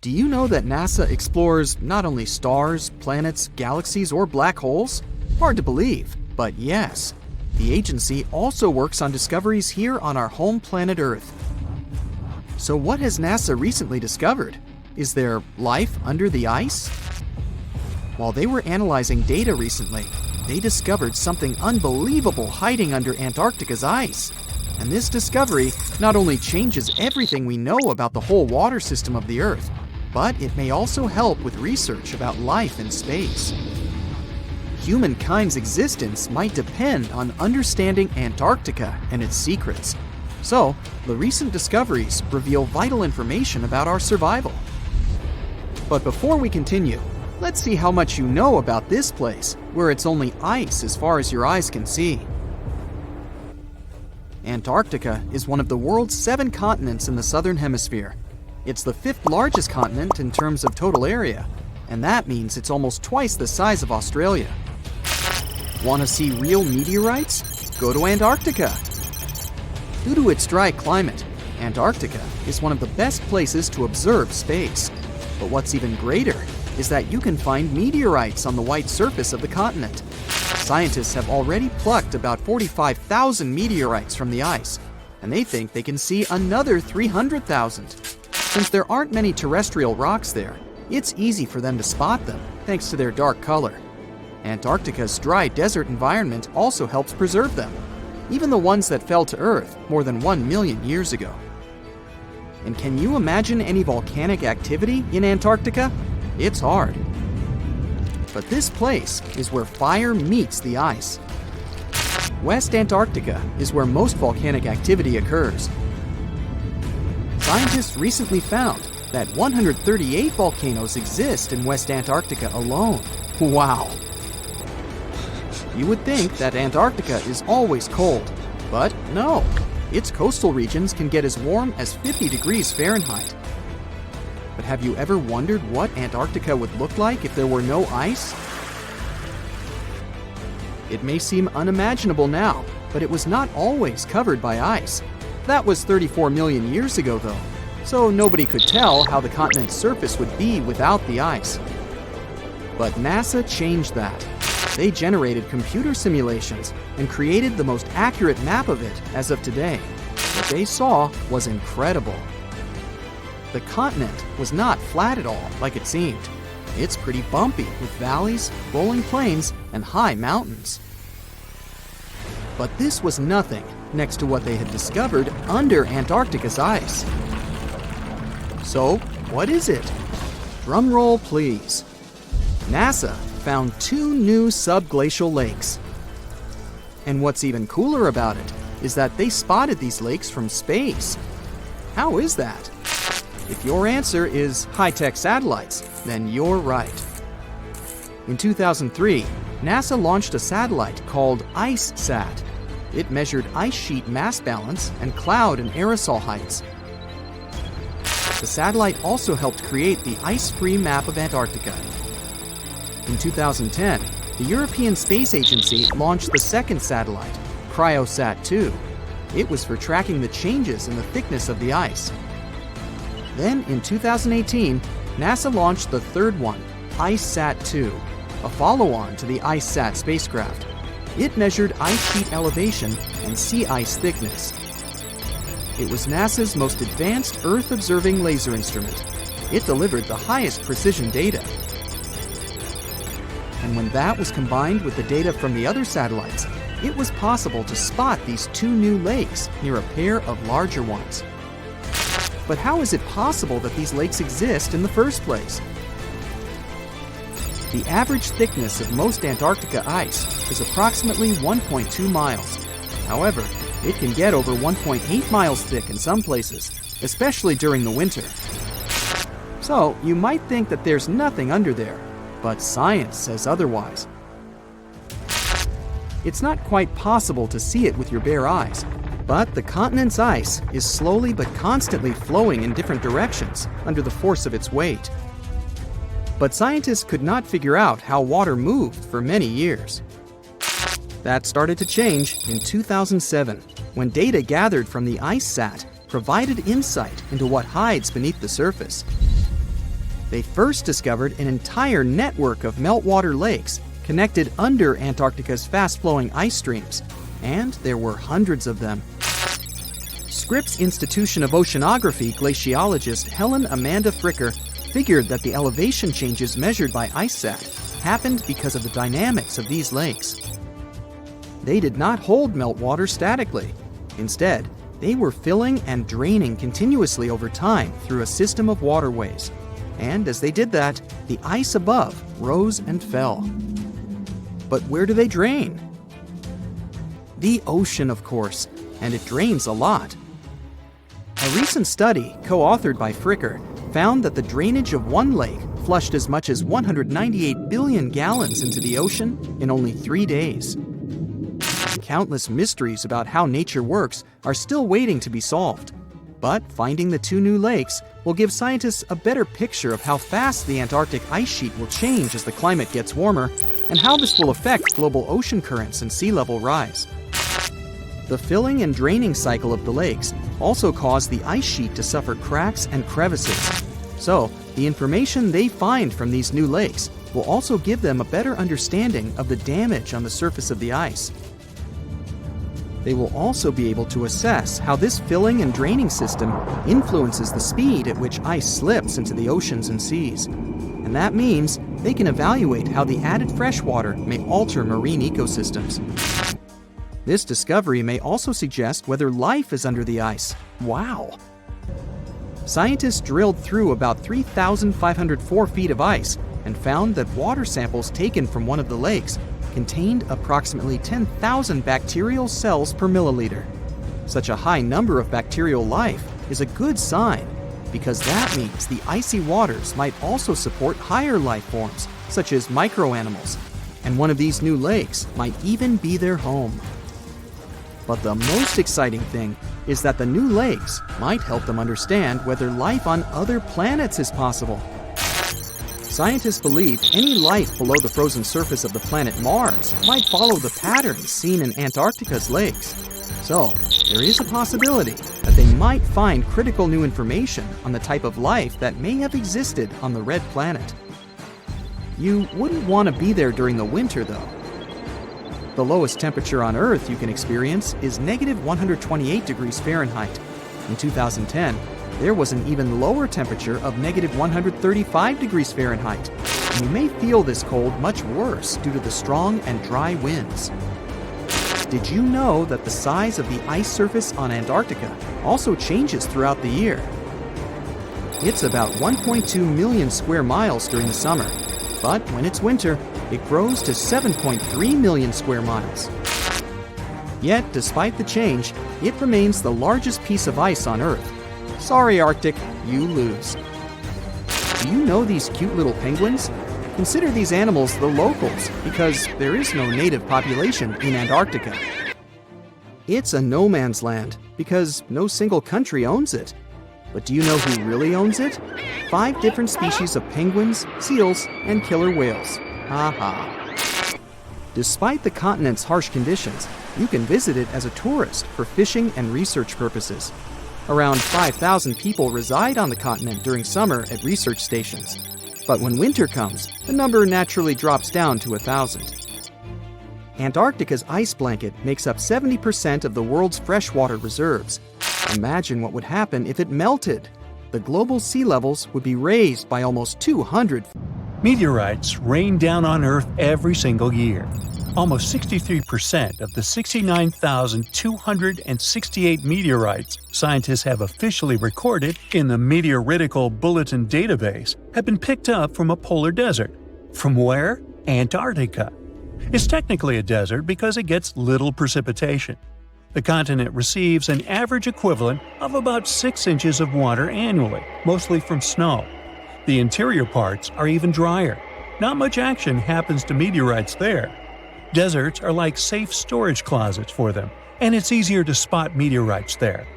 Do you know that NASA explores not only stars, planets, galaxies, or black holes? Hard to believe, but yes. The agency also works on discoveries here on our home planet Earth. So what has NASA recently discovered? Is there life under the ice? While they were analyzing data recently, they discovered something unbelievable hiding under Antarctica's ice. And this discovery not only changes everything we know about the whole water system of the Earth, but it may also help with research about life in space. Humankind's existence might depend on understanding Antarctica and its secrets. So, the recent discoveries reveal vital information about our survival. But before we continue, let's see how much you know about this place, where it's only ice as far as your eyes can see. Antarctica is one of the world's 7 continents in the southern hemisphere. It's the 5th largest continent in terms of total area, and that means it's almost twice the size of Australia. Want to see real meteorites? Go to Antarctica. Due to its dry climate, Antarctica is one of the best places to observe space. But what's even greater is that you can find meteorites on the white surface of the continent. Scientists have already plucked about 45,000 meteorites from the ice, and they think they can see another 300,000. Since there aren't many terrestrial rocks there, it's easy for them to spot them, thanks to their dark color. Antarctica's dry desert environment also helps preserve them, even the ones that fell to Earth more than 1 million years ago. And can you imagine any volcanic activity in Antarctica? It's hard. But this place is where fire meets the ice. West Antarctica is where most volcanic activity occurs. Scientists recently found that 138 volcanoes exist in West Antarctica alone. Wow! You would think that Antarctica is always cold, but no. Its coastal regions can get as warm as 50 degrees Fahrenheit. But have you ever wondered what Antarctica would look like if there were no ice? It may seem unimaginable now, but it was not always covered by ice. That was 34 million years ago, though, so nobody could tell how the continent's surface would be without the ice. But NASA changed that. They generated computer simulations and created the most accurate map of it as of today. What they saw was incredible. The continent was not flat at all like it seemed. It's pretty bumpy with valleys, rolling plains, and high mountains. But this was nothing next to what they had discovered under Antarctica's ice. So, what is it? Drum roll, please. NASA found 2 new subglacial lakes. And what's even cooler about it is that they spotted these lakes from space. How is that? If your answer is high-tech satellites, then you're right. In 2003, NASA launched a satellite called IceSat. It measured ice sheet mass balance and cloud and aerosol heights. The satellite also helped create the ice-free map of Antarctica. In 2010, the European Space Agency launched the second satellite, CryoSat-2. It was for tracking the changes in the thickness of the ice. Then, in 2018, NASA launched the third one, IceSat-2, a follow-on to the IceSat spacecraft. It measured ice sheet elevation and sea ice thickness. It was NASA's most advanced Earth-observing laser instrument. It delivered the highest precision data. And when that was combined with the data from the other satellites, it was possible to spot these 2 new lakes near a pair of larger ones. But how is it possible that these lakes exist in the first place? The average thickness of most Antarctica ice is approximately 1.2 miles. However, it can get over 1.8 miles thick in some places, especially during the winter. So, you might think that there's nothing under there, but science says otherwise. It's not quite possible to see it with your bare eyes, but the continent's ice is slowly but constantly flowing in different directions under the force of its weight. But scientists could not figure out how water moved for many years. That started to change in 2007, when data gathered from the IceSat provided insight into what hides beneath the surface. They first discovered an entire network of meltwater lakes connected under Antarctica's fast-flowing ice streams, and there were hundreds of them. Scripps Institution of Oceanography glaciologist Helen Amanda Fricker figured that the elevation changes measured by IceSat happened because of the dynamics of these lakes. They did not hold meltwater statically. Instead, they were filling and draining continuously over time through a system of waterways. And as they did that, the ice above rose and fell. But where do they drain? The ocean, of course, and it drains a lot. A recent study, co-authored by Fricker, found that the drainage of one lake flushed as much as 198 billion gallons into the ocean in only 3 days. Countless mysteries about how nature works are still waiting to be solved. But finding the 2 new lakes will give scientists a better picture of how fast the Antarctic ice sheet will change as the climate gets warmer, and how this will affect global ocean currents and sea level rise. The filling and draining cycle of the lakes also caused the ice sheet to suffer cracks and crevices. So, the information they find from these new lakes will also give them a better understanding of the damage on the surface of the ice. They will also be able to assess how this filling and draining system influences the speed at which ice slips into the oceans and seas. And that means they can evaluate how the added freshwater may alter marine ecosystems. This discovery may also suggest whether life is under the ice. Wow! Scientists drilled through about 3,504 feet of ice and found that water samples taken from one of the lakes contained approximately 10,000 bacterial cells per milliliter. Such a high number of bacterial life is a good sign, because that means the icy waters might also support higher life forms, such as microanimals, and one of these new lakes might even be their home. But the most exciting thing is that the new lakes might help them understand whether life on other planets is possible. Scientists believe any life below the frozen surface of the planet Mars might follow the patterns seen in Antarctica's lakes. So, there is a possibility that they might find critical new information on the type of life that may have existed on the red planet. You wouldn't want to be there during the winter, though. The lowest temperature on Earth you can experience is negative 128 degrees Fahrenheit. In 2010, there was an even lower temperature of negative 135 degrees Fahrenheit, and you may feel this cold much worse due to the strong and dry winds. Did you know that the size of the ice surface on Antarctica also changes throughout the year? It's about 1.2 million square miles during the summer, but when it's winter, it grows to 7.3 million square miles. Yet, despite the change, it remains the largest piece of ice on Earth. Sorry, Arctic, you lose. Do you know these cute little penguins? Consider these animals the locals, because there is no native population in Antarctica. It's a no man's land, because no single country owns it. But do you know who really owns it? 5 different species of penguins, seals, and killer whales. Ha ha. Despite the continent's harsh conditions, you can visit it as a tourist for fishing and research purposes. Around 5,000 people reside on the continent during summer at research stations. But when winter comes, the number naturally drops down to 1,000. Antarctica's ice blanket makes up 70% of the world's freshwater reserves. Imagine what would happen if it melted. The global sea levels would be raised by almost 200. Meteorites rain down on Earth every single year. Almost 63% of the 69,268 meteorites scientists have officially recorded in the Meteoritical Bulletin database have been picked up from a polar desert. From where? Antarctica. It's technically a desert because it gets little precipitation. The continent receives an average equivalent of about 6 inches of water annually, mostly from snow. The interior parts are even drier. Not much action happens to meteorites there. Deserts are like safe storage closets for them, and it's easier to spot meteorites there.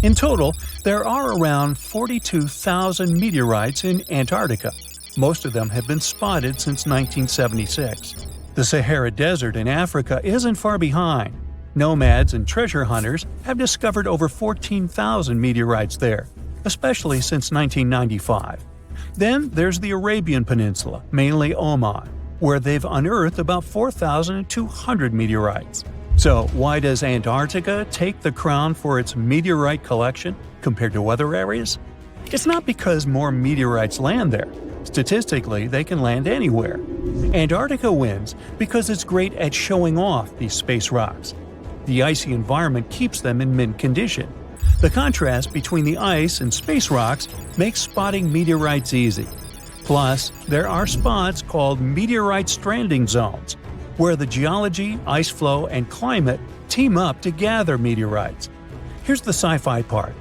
In total, there are around 42,000 meteorites in Antarctica. Most of them have been spotted since 1976. The Sahara Desert in Africa isn't far behind. Nomads and treasure hunters have discovered over 14,000 meteorites there, especially since 1995. Then there's the Arabian Peninsula, mainly Oman, where they've unearthed about 4,200 meteorites. So why does Antarctica take the crown for its meteorite collection compared to other areas? It's not because more meteorites land there. Statistically, they can land anywhere. Antarctica wins because it's great at showing off these space rocks. The icy environment keeps them in mint condition. The contrast between the ice and space rocks makes spotting meteorites easy. Plus, there are spots called meteorite stranding zones, where the geology, ice flow, and climate team up to gather meteorites. Here's the sci-fi part.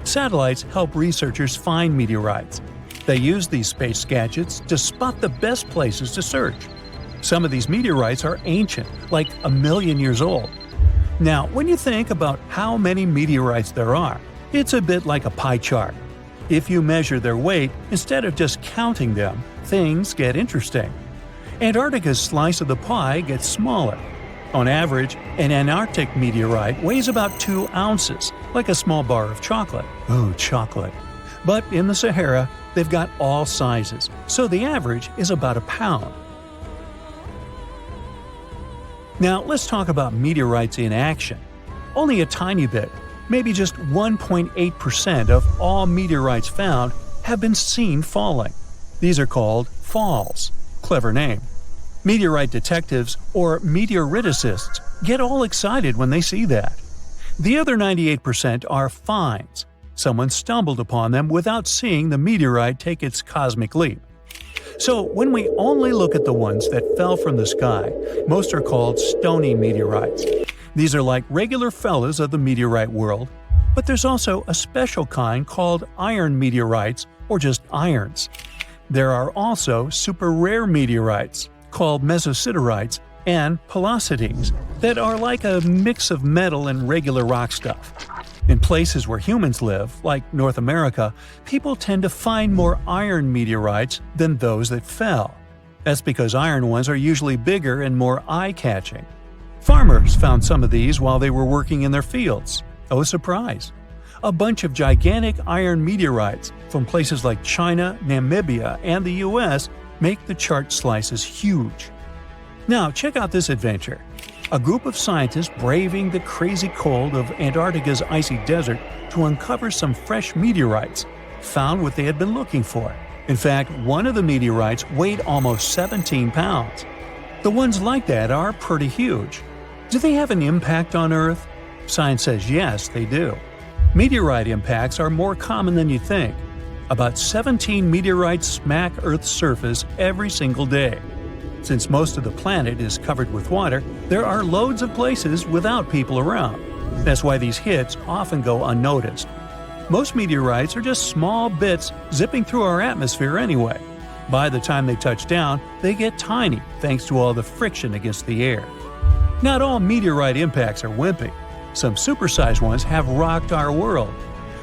Satellites help researchers find meteorites. They use these space gadgets to spot the best places to search. Some of these meteorites are ancient, like 1 million years old. Now, when you think about how many meteorites there are, it's a bit like a pie chart. If you measure their weight instead of just counting them, things get interesting. Antarctica's slice of the pie gets smaller. On average, an Antarctic meteorite weighs about 2 ounces, like a small bar of chocolate. Ooh, chocolate. But in the Sahara, they've got all sizes, so the average is about 1 pound. Now let's talk about meteorites in action. Only a tiny bit, maybe just 1.8% of all meteorites found have been seen falling. These are called falls. Clever name. Meteorite detectives, or meteoriticists, get all excited when they see that. The other 98% are finds. Someone stumbled upon them without seeing the meteorite take its cosmic leap. So when we only look at the ones that fell from the sky, most are called stony meteorites. These are like regular fellas of the meteorite world, but there's also a special kind called iron meteorites, or just irons. There are also super rare meteorites, called mesositerites, and pelocities, that are like a mix of metal and regular rock stuff. In places where humans live, like North America, people tend to find more iron meteorites than those that fell. That's because iron ones are usually bigger and more eye-catching. Farmers found some of these while they were working in their fields. Oh, surprise! A bunch of gigantic iron meteorites from places like China, Namibia, and the US make the chart slices huge. Now check out this adventure. A group of scientists braving the crazy cold of Antarctica's icy desert to uncover some fresh meteorites found what they had been looking for. In fact, one of the meteorites weighed almost 17 pounds. The ones like that are pretty huge. Do they have an impact on Earth? Science says yes, they do. Meteorite impacts are more common than you think. About 17 meteorites smack Earth's surface every single day. Since most of the planet is covered with water, there are loads of places without people around. That's why these hits often go unnoticed. Most meteorites are just small bits zipping through our atmosphere anyway. By the time they touch down, they get tiny thanks to all the friction against the air. Not all meteorite impacts are wimpy. Some supersized ones have rocked our world.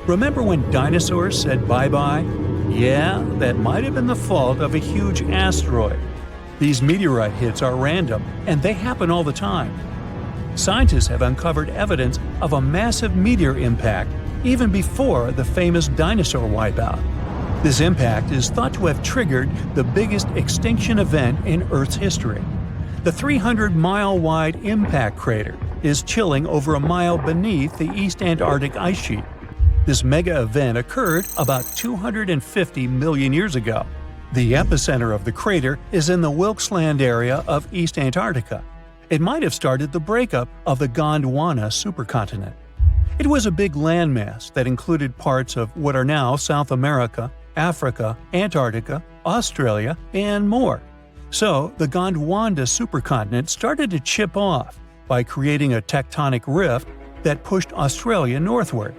Remember when dinosaurs said bye-bye? Yeah, that might have been the fault of a huge asteroid. These meteorite hits are random, and they happen all the time. Scientists have uncovered evidence of a massive meteor impact even before the famous dinosaur wipeout. This impact is thought to have triggered the biggest extinction event in Earth's history. The 300-mile-wide impact crater is chilling over a mile beneath the East Antarctic ice sheet. This mega event occurred about 250 million years ago. The epicenter of the crater is in the Wilkes-Land area of East Antarctica. It might have started the breakup of the Gondwana supercontinent. It was a big landmass that included parts of what are now South America, Africa, Antarctica, Australia, and more. So, the Gondwana supercontinent started to chip off by creating a tectonic rift that pushed Australia northward.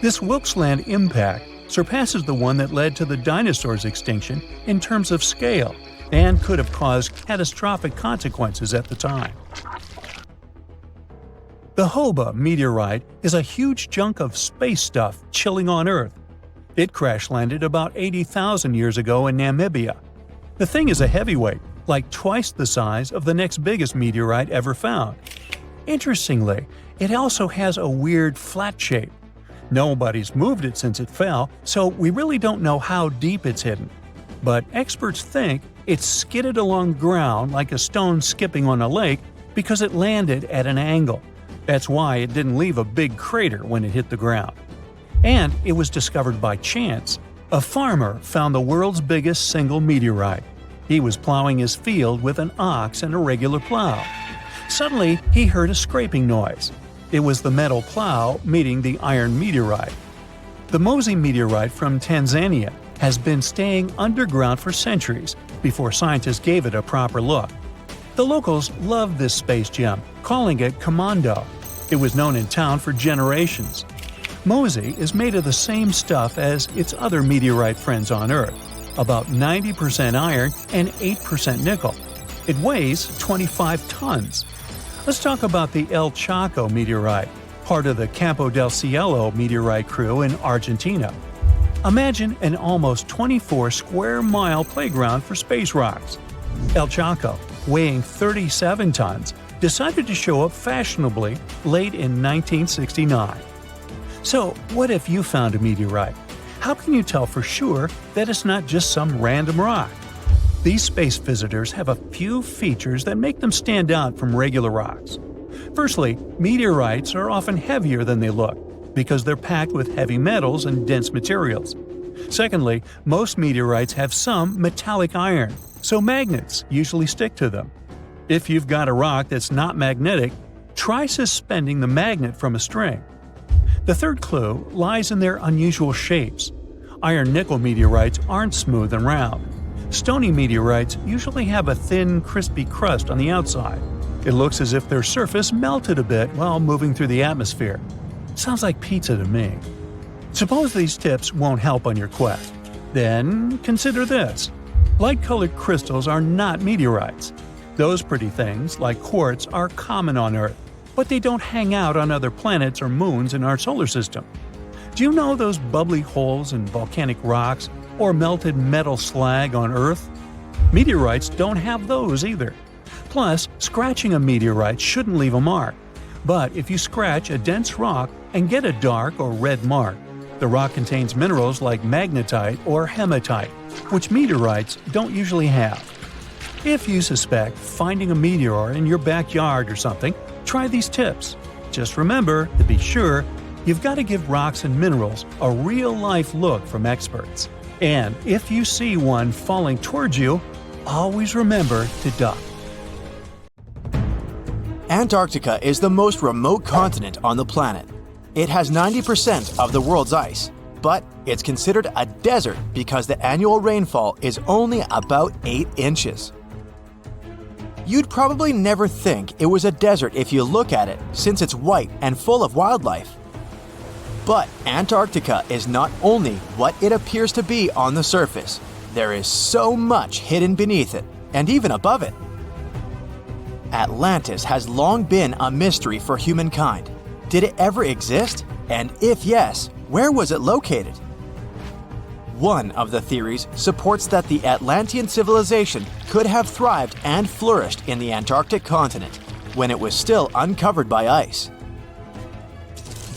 This Wilkes-Land impact surpasses the one that led to the dinosaurs' extinction in terms of scale and could have caused catastrophic consequences at the time. The Hoba meteorite is a huge chunk of space stuff chilling on Earth. It crash-landed about 80,000 years ago in Namibia. The thing is a heavyweight, like twice the size of the next biggest meteorite ever found. Interestingly, it also has a weird flat shape. Nobody's moved it since it fell, so we really don't know how deep it's hidden. but experts think it skidded along ground like a stone skipping on a lake because it landed at an angle. That's why it didn't leave a big crater when it hit the ground. And it was discovered by chance. A farmer found the world's biggest single meteorite. He was plowing his field with an ox and a regular plow. Suddenly, he heard a scraping noise. It was the metal plow meeting the iron meteorite. The Mosey meteorite from Tanzania has been staying underground for centuries before scientists gave it a proper look. The locals loved this space gem, calling it Commando. It was known in town for generations. Mosey is made of the same stuff as its other meteorite friends on Earth, about 90% iron and 8% nickel. It weighs 25 tons. Let's talk about the El Chaco meteorite, part of the Campo del Cielo meteorite crew in Argentina. Imagine an almost 24-square-mile playground for space rocks. El Chaco, weighing 37 tons, decided to show up fashionably late in 1969. So, what if you found a meteorite? How can you tell for sure that it's not just some random rock? These space visitors have a few features that make them stand out from regular rocks. Firstly, meteorites are often heavier than they look because they're packed with heavy metals and dense materials. Secondly, most meteorites have some metallic iron, so magnets usually stick to them. If you've got a rock that's not magnetic, try suspending the magnet from a string. The third clue lies in their unusual shapes. Iron-nickel meteorites aren't smooth and round. Stony meteorites usually have a thin, crispy crust on the outside. It looks as if their surface melted a bit while moving through the atmosphere. Sounds like pizza to me. Suppose these tips won't help on your quest. Then consider this. Light-colored crystals are not meteorites. Those pretty things, like quartz, are common on Earth, but they don't hang out on other planets or moons in our solar system. Do you know those bubbly holes in volcanic rocks or melted metal slag on Earth? Meteorites don't have those either. Plus, scratching a meteorite shouldn't leave a mark. But if you scratch a dense rock and get a dark or red mark, the rock contains minerals like magnetite or hematite, which meteorites don't usually have. If you suspect finding a meteor in your backyard or something, try these tips. Just remember, to be sure, you've got to give rocks and minerals a real-life look from experts. And if you see one falling towards you, always remember to duck. Antarctica is the most remote continent on the planet. It has 90% of the world's ice, but it's considered a desert because the annual rainfall is only about 8 inches. You'd probably never think it was a desert if you look at it, since it's white and full of wildlife. But Antarctica is not only what it appears to be on the surface. There is so much hidden beneath it, and even above it. Atlantis has long been a mystery for humankind. Did it ever exist? And if yes, where was it located? One of the theories supports that the Atlantean civilization could have thrived and flourished in the Antarctic continent when it was still uncovered by ice.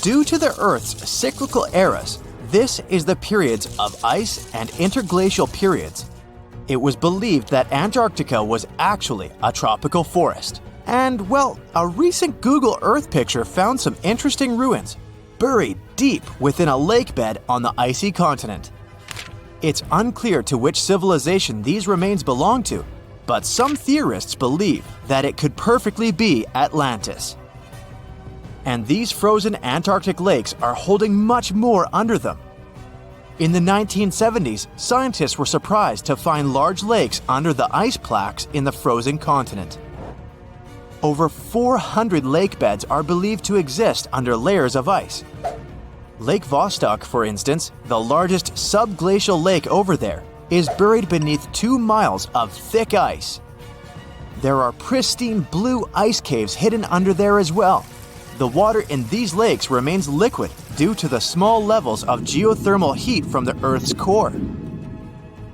Due to the Earth's cyclical eras, this is the periods of ice and interglacial periods. It was believed that Antarctica was actually a tropical forest. And, well, a recent Google Earth picture found some interesting ruins, buried deep within a lake bed on the icy continent. It's unclear to which civilization these remains belong to, but some theorists believe that it could perfectly be Atlantis. And these frozen Antarctic lakes are holding much more under them. In the 1970s, scientists were surprised to find large lakes under the ice plaques in the frozen continent. Over 400 lake beds are believed to exist under layers of ice. Lake Vostok, for instance, the largest subglacial lake over there, is buried beneath 2 miles of thick ice. There are pristine blue ice caves hidden under there as well. The water in these lakes remains liquid due to the small levels of geothermal heat from the Earth's core.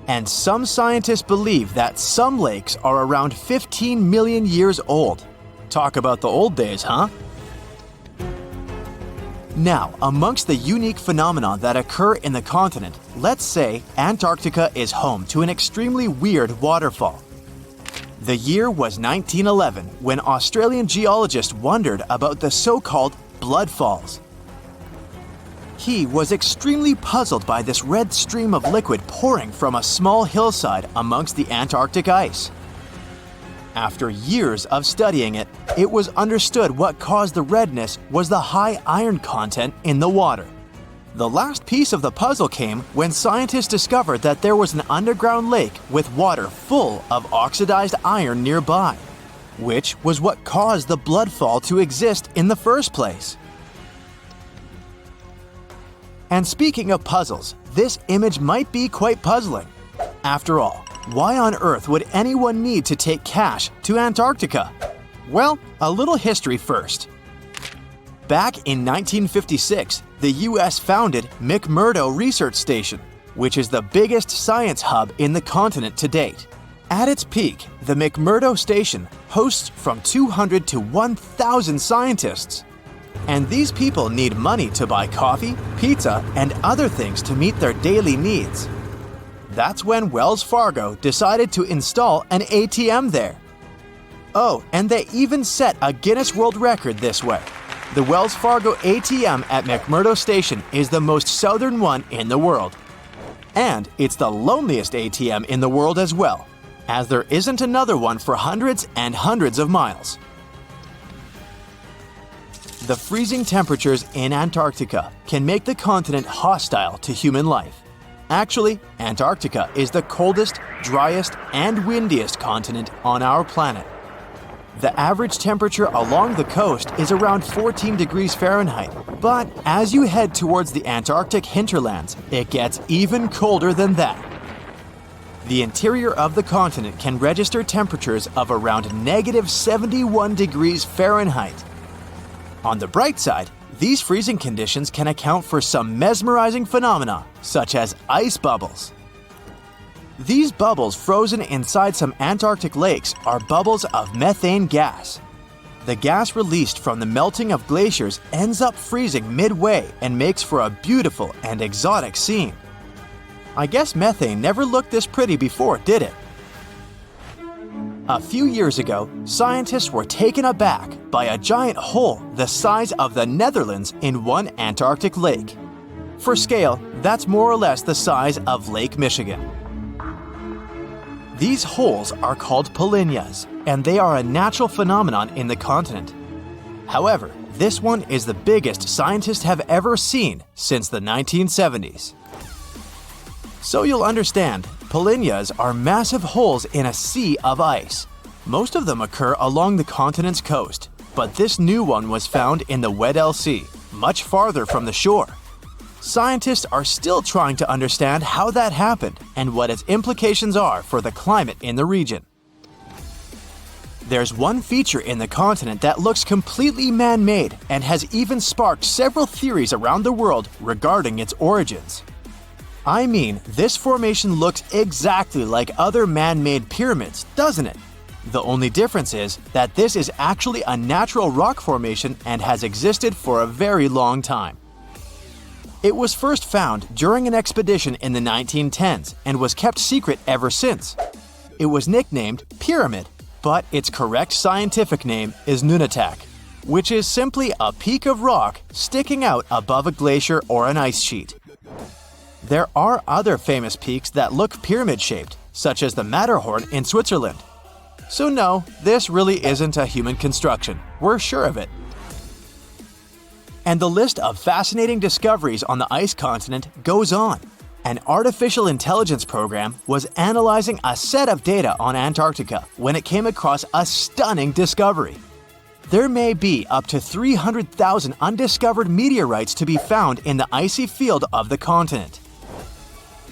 And some scientists believe that some lakes are around 15 million years old. Talk about the old days, huh? Now, amongst the unique phenomena that occur in the continent, let's say Antarctica is home to an extremely weird waterfall. The year was 1911 when Australian geologists wondered about the so-called blood falls. He was extremely puzzled by this red stream of liquid pouring from a small hillside amongst the Antarctic ice. After years of studying it, it was understood what caused the redness was the high iron content in the water. The last piece of the puzzle came when scientists discovered that there was an underground lake with water full of oxidized iron nearby, which was what caused the blood fall to exist in the first place. And speaking of puzzles, this image might be quite puzzling. After all, why on earth would anyone need to take cash to Antarctica? Well, a little history first. Back in 1956, the US founded McMurdo Research Station, which is the biggest science hub in the continent to date. At its peak, the McMurdo Station hosts from 200 to 1,000 scientists. And these people need money to buy coffee, pizza, and other things to meet their daily needs. That's when Wells Fargo decided to install an ATM there. Oh, and they even set a Guinness World Record this way. The Wells Fargo ATM at McMurdo Station is the most southern one in the world. And it's the loneliest ATM in the world as well, as there isn't another one for hundreds and hundreds of miles. The freezing temperatures in Antarctica can make the continent hostile to human life. Actually, Antarctica is the coldest, driest, and windiest continent on our planet. The average temperature along the coast is around 14 degrees Fahrenheit, but as you head towards the Antarctic hinterlands, it gets even colder than that. The interior of the continent can register temperatures of around -71 degrees Fahrenheit. On the bright side, these freezing conditions can account for some mesmerizing phenomena, such as ice bubbles. These bubbles frozen inside some Antarctic lakes are bubbles of methane gas. The gas released from the melting of glaciers ends up freezing midway and makes for a beautiful and exotic scene. I guess methane never looked this pretty before, did it? A few years ago, scientists were taken aback by a giant hole the size of the Netherlands in one Antarctic lake. For scale, that's more or less the size of Lake Michigan. These holes are called polynyas, and they are a natural phenomenon in the continent. However, this one is the biggest scientists have ever seen since the 1970s. So you'll understand, polynyas are massive holes in a sea of ice. Most of them occur along the continent's coast, but this new one was found in the Weddell Sea, much farther from the shore. Scientists are still trying to understand how that happened and what its implications are for the climate in the region. There's one feature in the continent that looks completely man-made and has even sparked several theories around the world regarding its origins. I mean, this formation looks exactly like other man-made pyramids, doesn't it? The only difference is that this is actually a natural rock formation and has existed for a very long time. It was first found during an expedition in the 1910s and was kept secret ever since. It was nicknamed Pyramid, but its correct scientific name is Nunatak, which is simply a peak of rock sticking out above a glacier or an ice sheet. There are other famous peaks that look pyramid-shaped, such as the Matterhorn in Switzerland. So no, this really isn't a human construction, we're sure of it. And the list of fascinating discoveries on the ice continent goes on. An artificial intelligence program was analyzing a set of data on Antarctica when it came across a stunning discovery. There may be up to 300,000 undiscovered meteorites to be found in the icy field of the continent.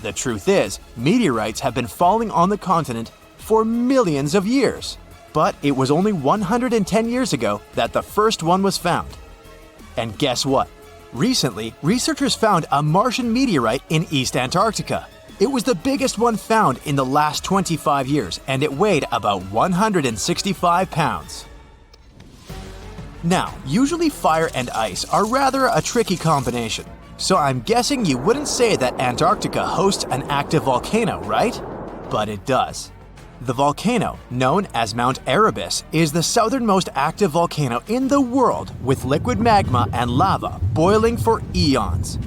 The truth is, meteorites have been falling on the continent for millions of years. But it was only 110 years ago that the first one was found. And guess what? Recently, researchers found a Martian meteorite in East Antarctica. It was the biggest one found in the last 25 years, and it weighed about 165 pounds. Now, usually fire and ice are rather a tricky combination, so I'm guessing you wouldn't say that Antarctica hosts an active volcano, right? But it does. The volcano, known as Mount Erebus, is the southernmost active volcano in the world with liquid magma and lava boiling for eons.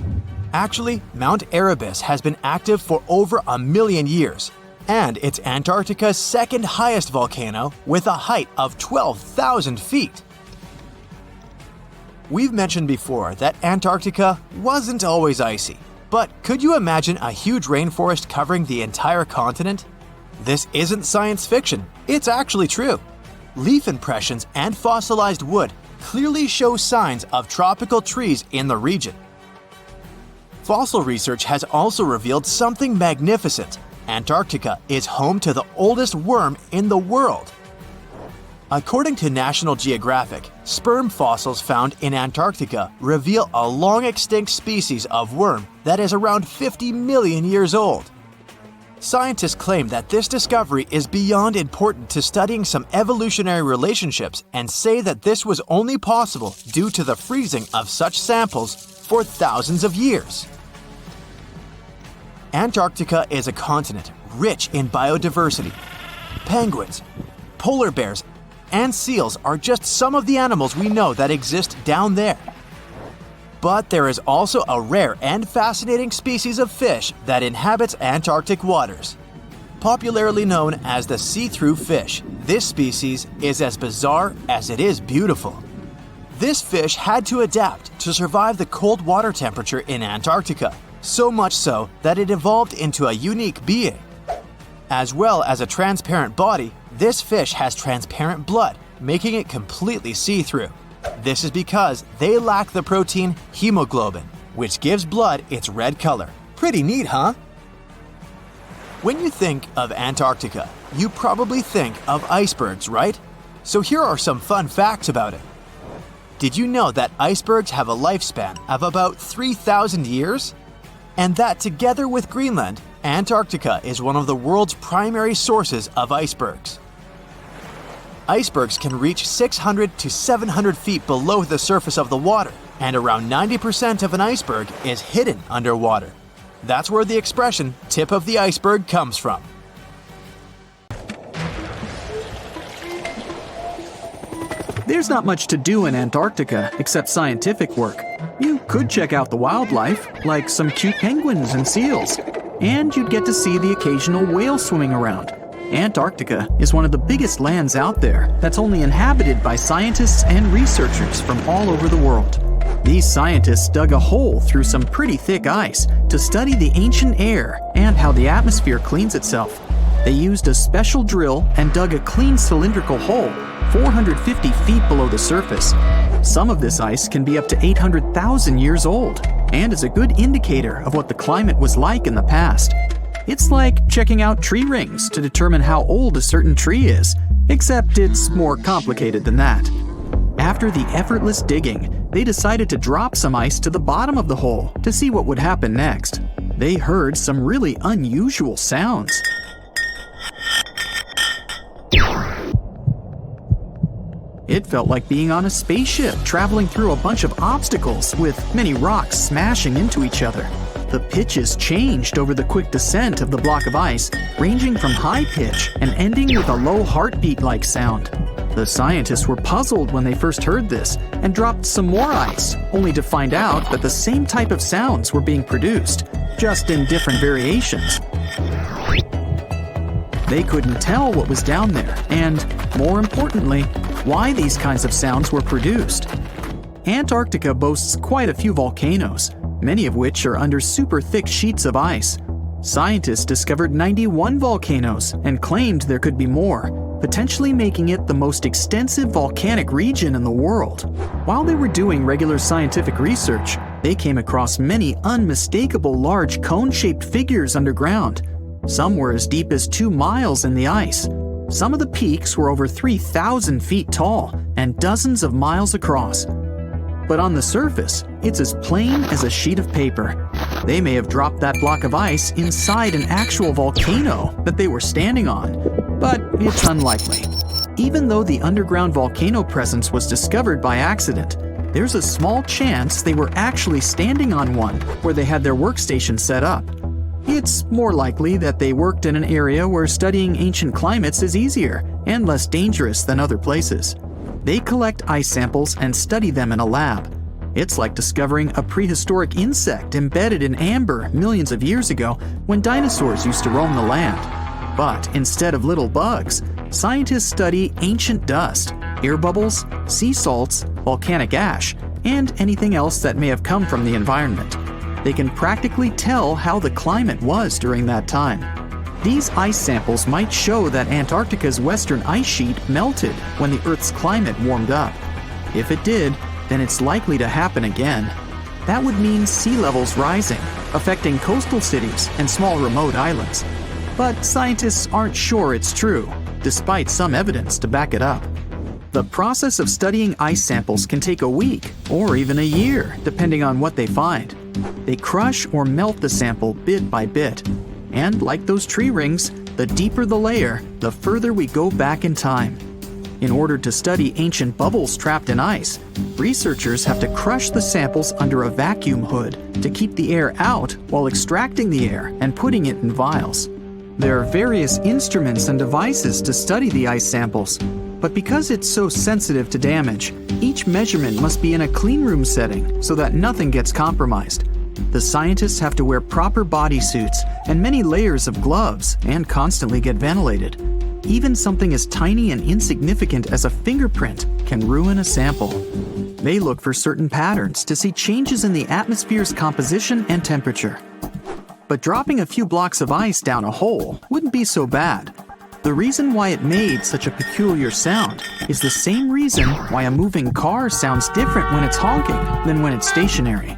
Actually, Mount Erebus has been active for over 1 million years, and it's Antarctica's second highest volcano with a height of 12,000 feet. We've mentioned before that Antarctica wasn't always icy, but could you imagine a huge rainforest covering the entire continent? This isn't science fiction, it's actually true. Leaf impressions and fossilized wood clearly show signs of tropical trees in the region. Fossil research has also revealed something magnificent. Antarctica is home to the oldest worm in the world. According to National Geographic, sperm fossils found in Antarctica reveal a long-extinct species of worm that is around 50 million years old. Scientists claim that this discovery is beyond important to studying some evolutionary relationships and say that this was only possible due to the freezing of such samples for thousands of years. Antarctica is a continent rich in biodiversity. Penguins, polar bears, and seals are just some of the animals we know that exist down there. But there is also a rare and fascinating species of fish that inhabits Antarctic waters. Popularly known as the see-through fish, this species is as bizarre as it is beautiful. This fish had to adapt to survive the cold water temperature in Antarctica, so much so that it evolved into a unique being. As well as a transparent body, this fish has transparent blood, making it completely see-through. This is because they lack the protein hemoglobin, which gives blood its red color. Pretty neat, huh? When you think of Antarctica, you probably think of icebergs, right? So here are some fun facts about it. Did you know that icebergs have a lifespan of about 3,000 years? And that together with Greenland, Antarctica is one of the world's primary sources of icebergs. Icebergs can reach 600 to 700 feet below the surface of the water, and around 90% of an iceberg is hidden underwater. That's where the expression "tip of the iceberg" comes from. There's not much to do in Antarctica except scientific work. You could check out the wildlife, like some cute penguins and seals, and you'd get to see the occasional whale swimming around. Antarctica is one of the biggest lands out there that's only inhabited by scientists and researchers from all over the world. These scientists dug a hole through some pretty thick ice to study the ancient air and how the atmosphere cleans itself. They used a special drill and dug a clean cylindrical hole 450 feet below the surface. Some of this ice can be up to 800,000 years old and is a good indicator of what the climate was like in the past. It's like checking out tree rings to determine how old a certain tree is, except it's more complicated than that. After the effortless digging, they decided to drop some ice to the bottom of the hole to see what would happen next. They heard some really unusual sounds. It felt like being on a spaceship traveling through a bunch of obstacles with many rocks smashing into each other. The pitches changed over the quick descent of the block of ice, ranging from high pitch and ending with a low heartbeat-like sound. The scientists were puzzled when they first heard this and dropped some more ice, only to find out that the same type of sounds were being produced, just in different variations. They couldn't tell what was down there and, more importantly, why these kinds of sounds were produced. Antarctica boasts quite a few volcanoes, many of which are under super thick sheets of ice. Scientists discovered 91 volcanoes and claimed there could be more, potentially making it the most extensive volcanic region in the world. While they were doing regular scientific research, they came across many unmistakable large cone-shaped figures underground. Some were as deep as 2 miles in the ice. Some of the peaks were over 3,000 feet tall and dozens of miles across. But on the surface, it's as plain as a sheet of paper. They may have dropped that block of ice inside an actual volcano that they were standing on, but it's unlikely. Even though the underground volcano presence was discovered by accident, there's a small chance they were actually standing on one where they had their workstation set up. It's more likely that they worked in an area where studying ancient climates is easier and less dangerous than other places. They collect ice samples and study them in a lab. It's like discovering a prehistoric insect embedded in amber millions of years ago when dinosaurs used to roam the land. But instead of little bugs, scientists study ancient dust, air bubbles, sea salts, volcanic ash, and anything else that may have come from the environment. They can practically tell how the climate was during that time. These ice samples might show that Antarctica's western ice sheet melted when the Earth's climate warmed up. If it did, then it's likely to happen again. That would mean sea levels rising, affecting coastal cities and small remote islands. But scientists aren't sure it's true, despite some evidence to back it up. The process of studying ice samples can take a week or even a year, depending on what they find. They crush or melt the sample bit by bit. And like those tree rings, the deeper the layer, the further we go back in time. In order to study ancient bubbles trapped in ice, researchers have to crush the samples under a vacuum hood to keep the air out while extracting the air and putting it in vials. There are various instruments and devices to study the ice samples, but because it's so sensitive to damage, each measurement must be in a clean room setting so that nothing gets compromised. The scientists have to wear proper bodysuits and many layers of gloves and constantly get ventilated. Even something as tiny and insignificant as a fingerprint can ruin a sample. They look for certain patterns to see changes in the atmosphere's composition and temperature. But dropping a few blocks of ice down a hole wouldn't be so bad. The reason why it made such a peculiar sound is the same reason why a moving car sounds different when it's honking than when it's stationary.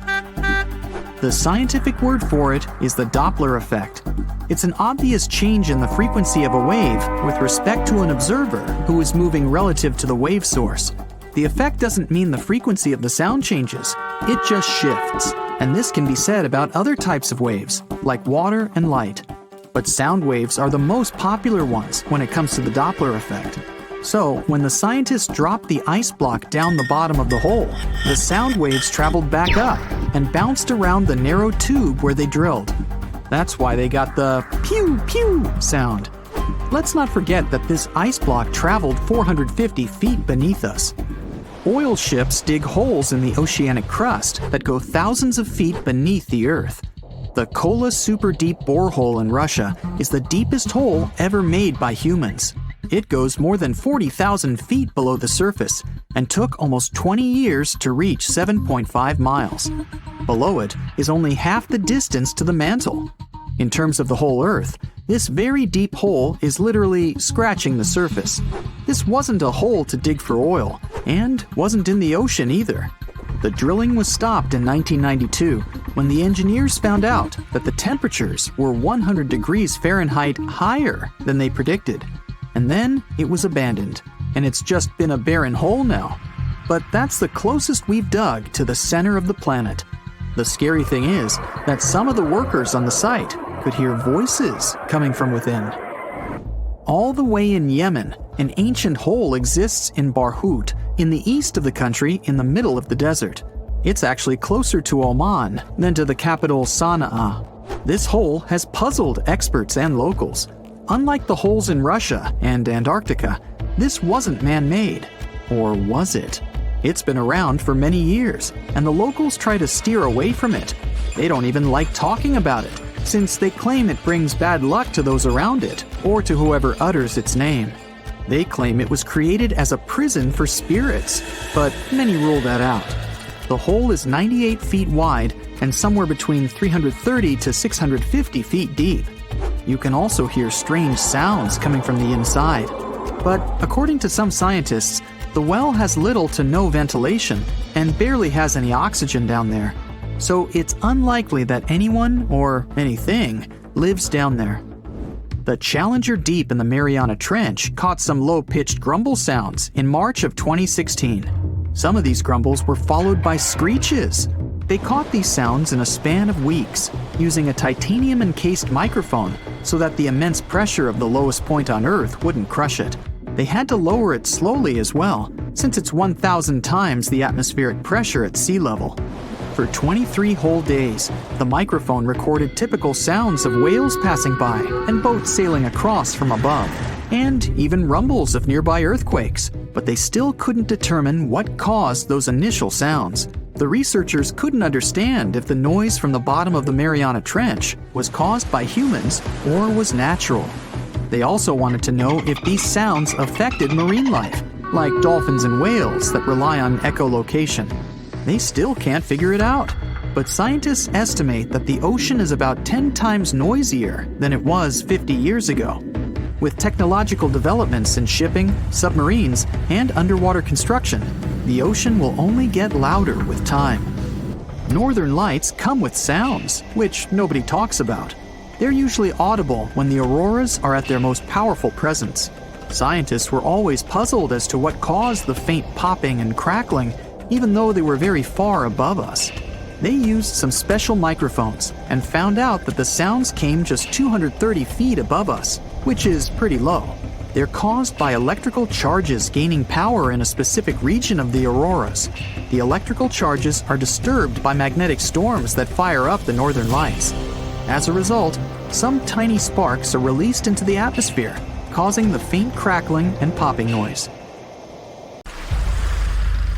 The scientific word for it is the Doppler effect. It's an obvious change in the frequency of a wave with respect to an observer who is moving relative to the wave source. The effect doesn't mean the frequency of the sound changes, it just shifts. And this can be said about other types of waves, like water and light. But sound waves are the most popular ones when it comes to the Doppler effect. So, when the scientists dropped the ice block down the bottom of the hole, the sound waves traveled back up and bounced around the narrow tube where they drilled. That's why they got the pew pew sound. Let's not forget that this ice block traveled 450 feet beneath us. Oil ships dig holes in the oceanic crust that go thousands of feet beneath the Earth. The Kola Super Deep Borehole in Russia is the deepest hole ever made by humans. It goes more than 40,000 feet below the surface and took almost 20 years to reach 7.5 miles. Below it is only half the distance to the mantle. In terms of the whole Earth, this very deep hole is literally scratching the surface. This wasn't a hole to dig for oil, and wasn't in the ocean either. The drilling was stopped in 1992 when the engineers found out that the temperatures were 100 degrees Fahrenheit higher than they predicted. And then it was abandoned, and it's just been a barren hole now. But that's the closest we've dug to the center of the planet. The scary thing is that some of the workers on the site could hear voices coming from within. All the way in Yemen, an ancient hole exists in Barhout, in the east of the country in the middle of the desert. It's actually closer to Oman than to the capital Sana'a. This hole has puzzled experts and locals. Unlike the holes in Russia and Antarctica, this wasn't man-made. Or was it? It's been around for many years, and the locals try to steer away from it. They don't even like talking about it, since they claim it brings bad luck to those around it, or to whoever utters its name. They claim it was created as a prison for spirits, but many rule that out. The hole is 98 feet wide and somewhere between 330 to 650 feet deep. You can also hear strange sounds coming from the inside. But according to some scientists, the well has little to no ventilation and barely has any oxygen down there. So it's unlikely that anyone or anything lives down there. The Challenger Deep in the Mariana Trench caught some low-pitched grumble sounds in March of 2016. Some of these grumbles were followed by screeches. They caught these sounds in a span of weeks, using a titanium-encased microphone so that the immense pressure of the lowest point on Earth wouldn't crush it. They had to lower it slowly as well, since it's 1,000 times the atmospheric pressure at sea level. For 23 whole days, the microphone recorded typical sounds of whales passing by and boats sailing across from above, and even rumbles of nearby earthquakes, but they still couldn't determine what caused those initial sounds. The researchers couldn't understand if the noise from the bottom of the Mariana Trench was caused by humans or was natural. They also wanted to know if these sounds affected marine life, like dolphins and whales that rely on echolocation. They still can't figure it out, but scientists estimate that the ocean is about 10 times noisier than it was 50 years ago. With technological developments in shipping, submarines, and underwater construction, the ocean will only get louder with time. Northern lights come with sounds, which nobody talks about. They're usually audible when the auroras are at their most powerful presence. Scientists were always puzzled as to what caused the faint popping and crackling, even though they were very far above us. They used some special microphones and found out that the sounds came just 230 feet above us, which is pretty low. They're caused by electrical charges gaining power in a specific region of the auroras. The electrical charges are disturbed by magnetic storms that fire up the northern lights. As a result, some tiny sparks are released into the atmosphere, causing the faint crackling and popping noise.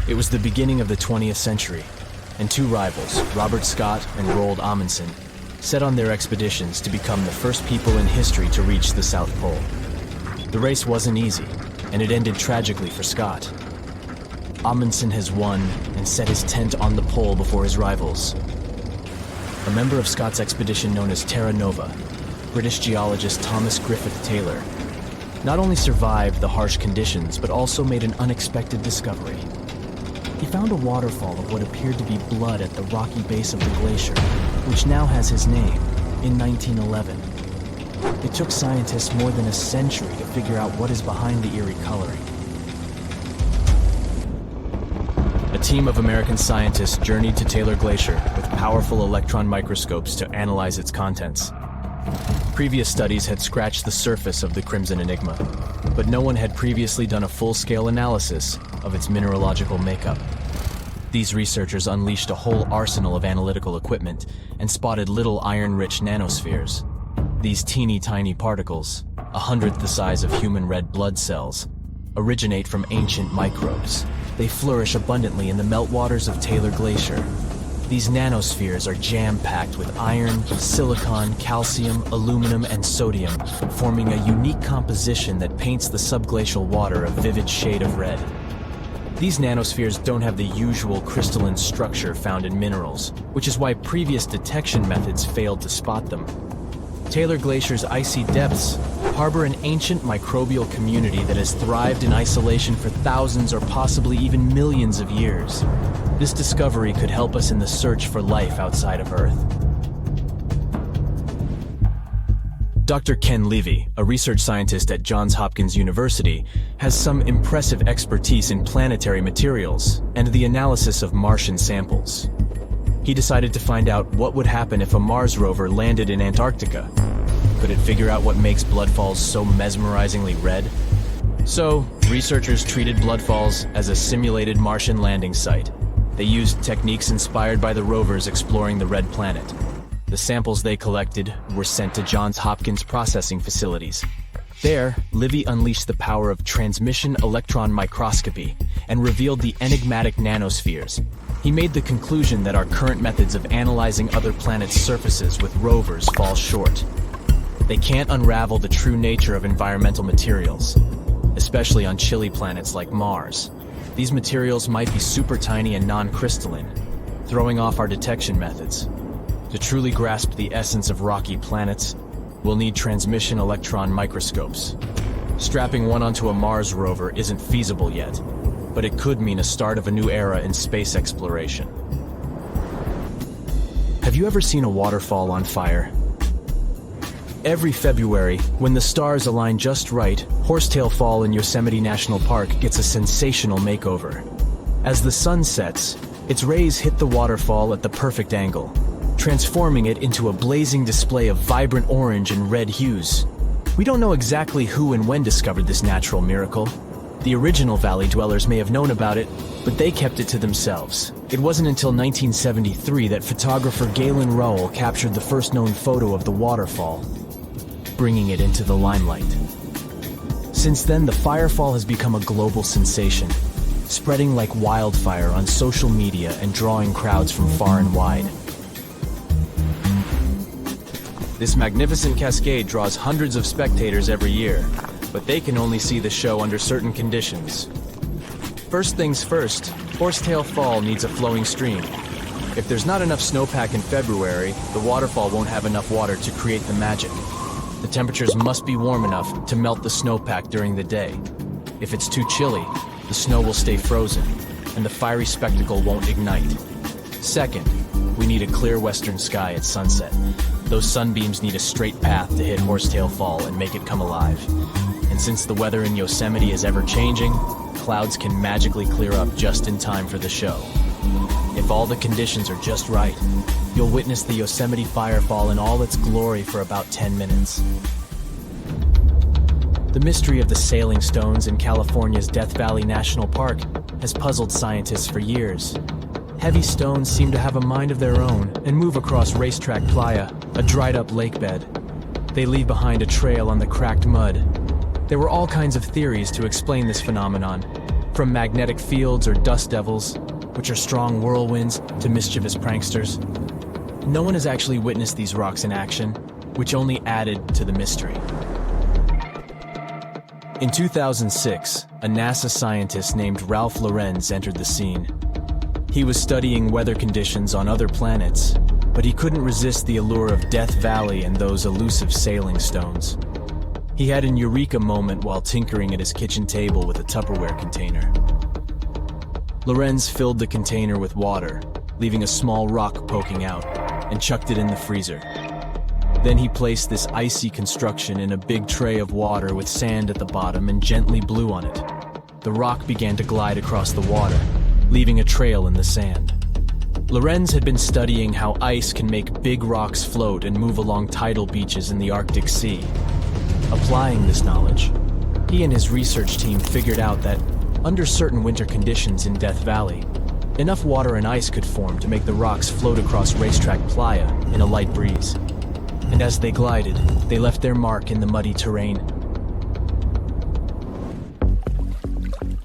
It was the beginning of the 20th century, and two rivals, Robert Scott and Roald Amundsen, set on their expeditions to become the first people in history to reach the South Pole. The race wasn't easy, and it ended tragically for Scott. Amundsen has won and set his tent on the pole before his rivals. A member of Scott's expedition known as Terra Nova, British geologist Thomas Griffith Taylor, not only survived the harsh conditions, but also made an unexpected discovery. He found a waterfall of what appeared to be blood at the rocky base of the glacier, which now has his name, in 1911. It took scientists more than a century to figure out what is behind the eerie coloring. A team of American scientists journeyed to Taylor Glacier with powerful electron microscopes to analyze its contents. Previous studies had scratched the surface of the Crimson Enigma, but no one had previously done a full-scale analysis of its mineralogical makeup. These researchers unleashed a whole arsenal of analytical equipment and spotted little iron-rich nanospheres. These teeny-tiny particles, 1/100th the size of human red blood cells, originate from ancient microbes. They flourish abundantly in the meltwaters of Taylor Glacier. These nanospheres are jam-packed with iron, silicon, calcium, aluminum, and sodium, forming a unique composition that paints the subglacial water a vivid shade of red. These nanospheres don't have the usual crystalline structure found in minerals, which is why previous detection methods failed to spot them. Taylor Glacier's icy depths harbor an ancient microbial community that has thrived in isolation for thousands or possibly even millions of years. This discovery could help us in the search for life outside of Earth. Dr. Ken Levy, a research scientist at Johns Hopkins University, has some impressive expertise in planetary materials and the analysis of Martian samples. He decided to find out what would happen if a Mars rover landed in Antarctica. Could it figure out what makes bloodfalls so mesmerizingly red? So, researchers treated bloodfalls as a simulated Martian landing site. They used techniques inspired by the rovers exploring the red planet. The samples they collected were sent to Johns Hopkins processing facilities. There, Livy unleashed the power of transmission electron microscopy and revealed the enigmatic nanospheres. He made the conclusion that our current methods of analyzing other planets' surfaces with rovers fall short. They can't unravel the true nature of environmental materials, especially on chilly planets like Mars. These materials might be super tiny and non-crystalline, throwing off our detection methods. To truly grasp the essence of rocky planets, we'll need transmission electron microscopes. Strapping one onto a Mars rover isn't feasible yet, but it could mean a start of a new era in space exploration. Have you ever seen a waterfall on fire? Every February, when the stars align just right, Horsetail Fall in Yosemite National Park gets a sensational makeover. As the sun sets, its rays hit the waterfall at the perfect angle, transforming it into a blazing display of vibrant orange and red hues. We don't know exactly who and when discovered this natural miracle. The original valley dwellers may have known about it, but they kept it to themselves. It wasn't until 1973 that photographer Galen Rowell captured the first known photo of the waterfall, bringing it into the limelight. Since then, the firefall has become a global sensation, spreading like wildfire on social media and drawing crowds from far and wide. This magnificent cascade draws hundreds of spectators every year, but they can only see the show under certain conditions. First things first, Horsetail Fall needs a flowing stream. If there's not enough snowpack in February, the waterfall won't have enough water to create the magic. The temperatures must be warm enough to melt the snowpack during the day. If it's too chilly, the snow will stay frozen, and the fiery spectacle won't ignite. Second, we need a clear western sky at sunset. Those sunbeams need a straight path to hit Horsetail Fall and make it come alive. And since the weather in Yosemite is ever-changing, clouds can magically clear up just in time for the show. If all the conditions are just right, you'll witness the Yosemite firefall in all its glory for about 10 minutes. The mystery of the sailing stones in California's Death Valley National Park has puzzled scientists for years. Heavy stones seem to have a mind of their own and move across Racetrack Playa, a dried-up lake bed. They leave behind a trail on the cracked mud. There were all kinds of theories to explain this phenomenon, from magnetic fields or dust devils, which are strong whirlwinds, to mischievous pranksters. No one has actually witnessed these rocks in action, which only added to the mystery. In 2006, a NASA scientist named Ralph Lorenz entered the scene. He was studying weather conditions on other planets, but he couldn't resist the allure of Death Valley and those elusive sailing stones. He had an eureka moment while tinkering at his kitchen table with a Tupperware container. Lorenz filled the container with water, leaving a small rock poking out, and chucked it in the freezer. Then he placed this icy construction in a big tray of water with sand at the bottom and gently blew on it. The rock began to glide across the water, leaving a trail in the sand. Lorenz had been studying how ice can make big rocks float and move along tidal beaches in the Arctic Sea. Applying this knowledge, he and his research team figured out that, under certain winter conditions in Death Valley, enough water and ice could form to make the rocks float across Racetrack Playa in a light breeze. And as they glided, they left their mark in the muddy terrain.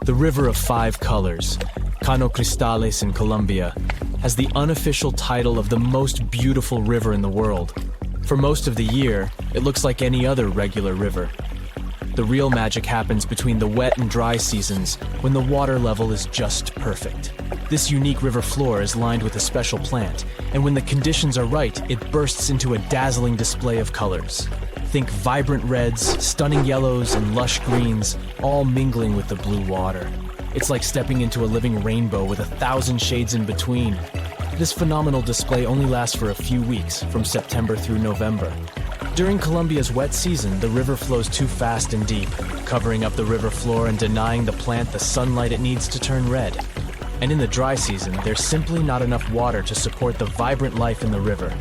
The River of Five Colors, Cano Cristales in Colombia, has the unofficial title of the most beautiful river in the world. For most of the year, it looks like any other regular river. The real magic happens between the wet and dry seasons, when the water level is just perfect. This unique river floor is lined with a special plant, and when the conditions are right, it bursts into a dazzling display of colors. Think vibrant reds, stunning yellows, and lush greens, all mingling with the blue water. It's like stepping into a living rainbow with 1,000 shades in between. This phenomenal display only lasts for a few weeks, from September through November. During Colombia's wet season, the river flows too fast and deep, covering up the river floor and denying the plant the sunlight it needs to turn red. And in the dry season, there's simply not enough water to support the vibrant life in the river.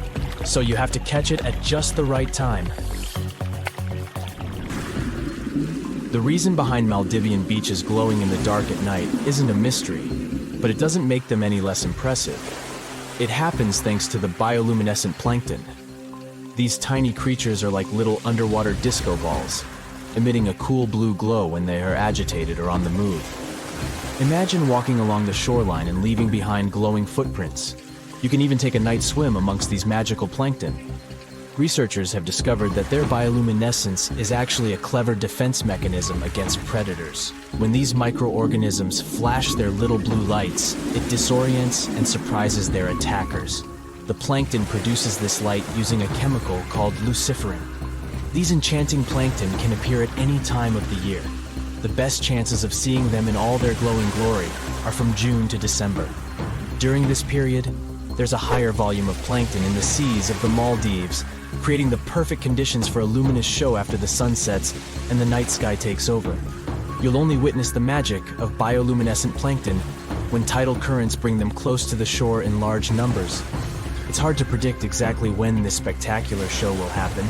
So you have to catch it at just the right time. The reason behind Maldivian beaches glowing in the dark at night isn't a mystery, but it doesn't make them any less impressive. It happens thanks to the bioluminescent plankton. These tiny creatures are like little underwater disco balls, emitting a cool blue glow when they are agitated or on the move. Imagine walking along the shoreline and leaving behind glowing footprints. You can even take a night swim amongst these magical plankton. Researchers have discovered that their bioluminescence is actually a clever defense mechanism against predators. When these microorganisms flash their little blue lights, it disorients and surprises their attackers. The plankton produces this light using a chemical called luciferin. These enchanting plankton can appear at any time of the year. The best chances of seeing them in all their glowing glory are from June to December. During this period, there's a higher volume of plankton in the seas of the Maldives, creating the perfect conditions for a luminous show after the sun sets and the night sky takes over. You'll only witness the magic of bioluminescent plankton when tidal currents bring them close to the shore in large numbers. It's hard to predict exactly when this spectacular show will happen,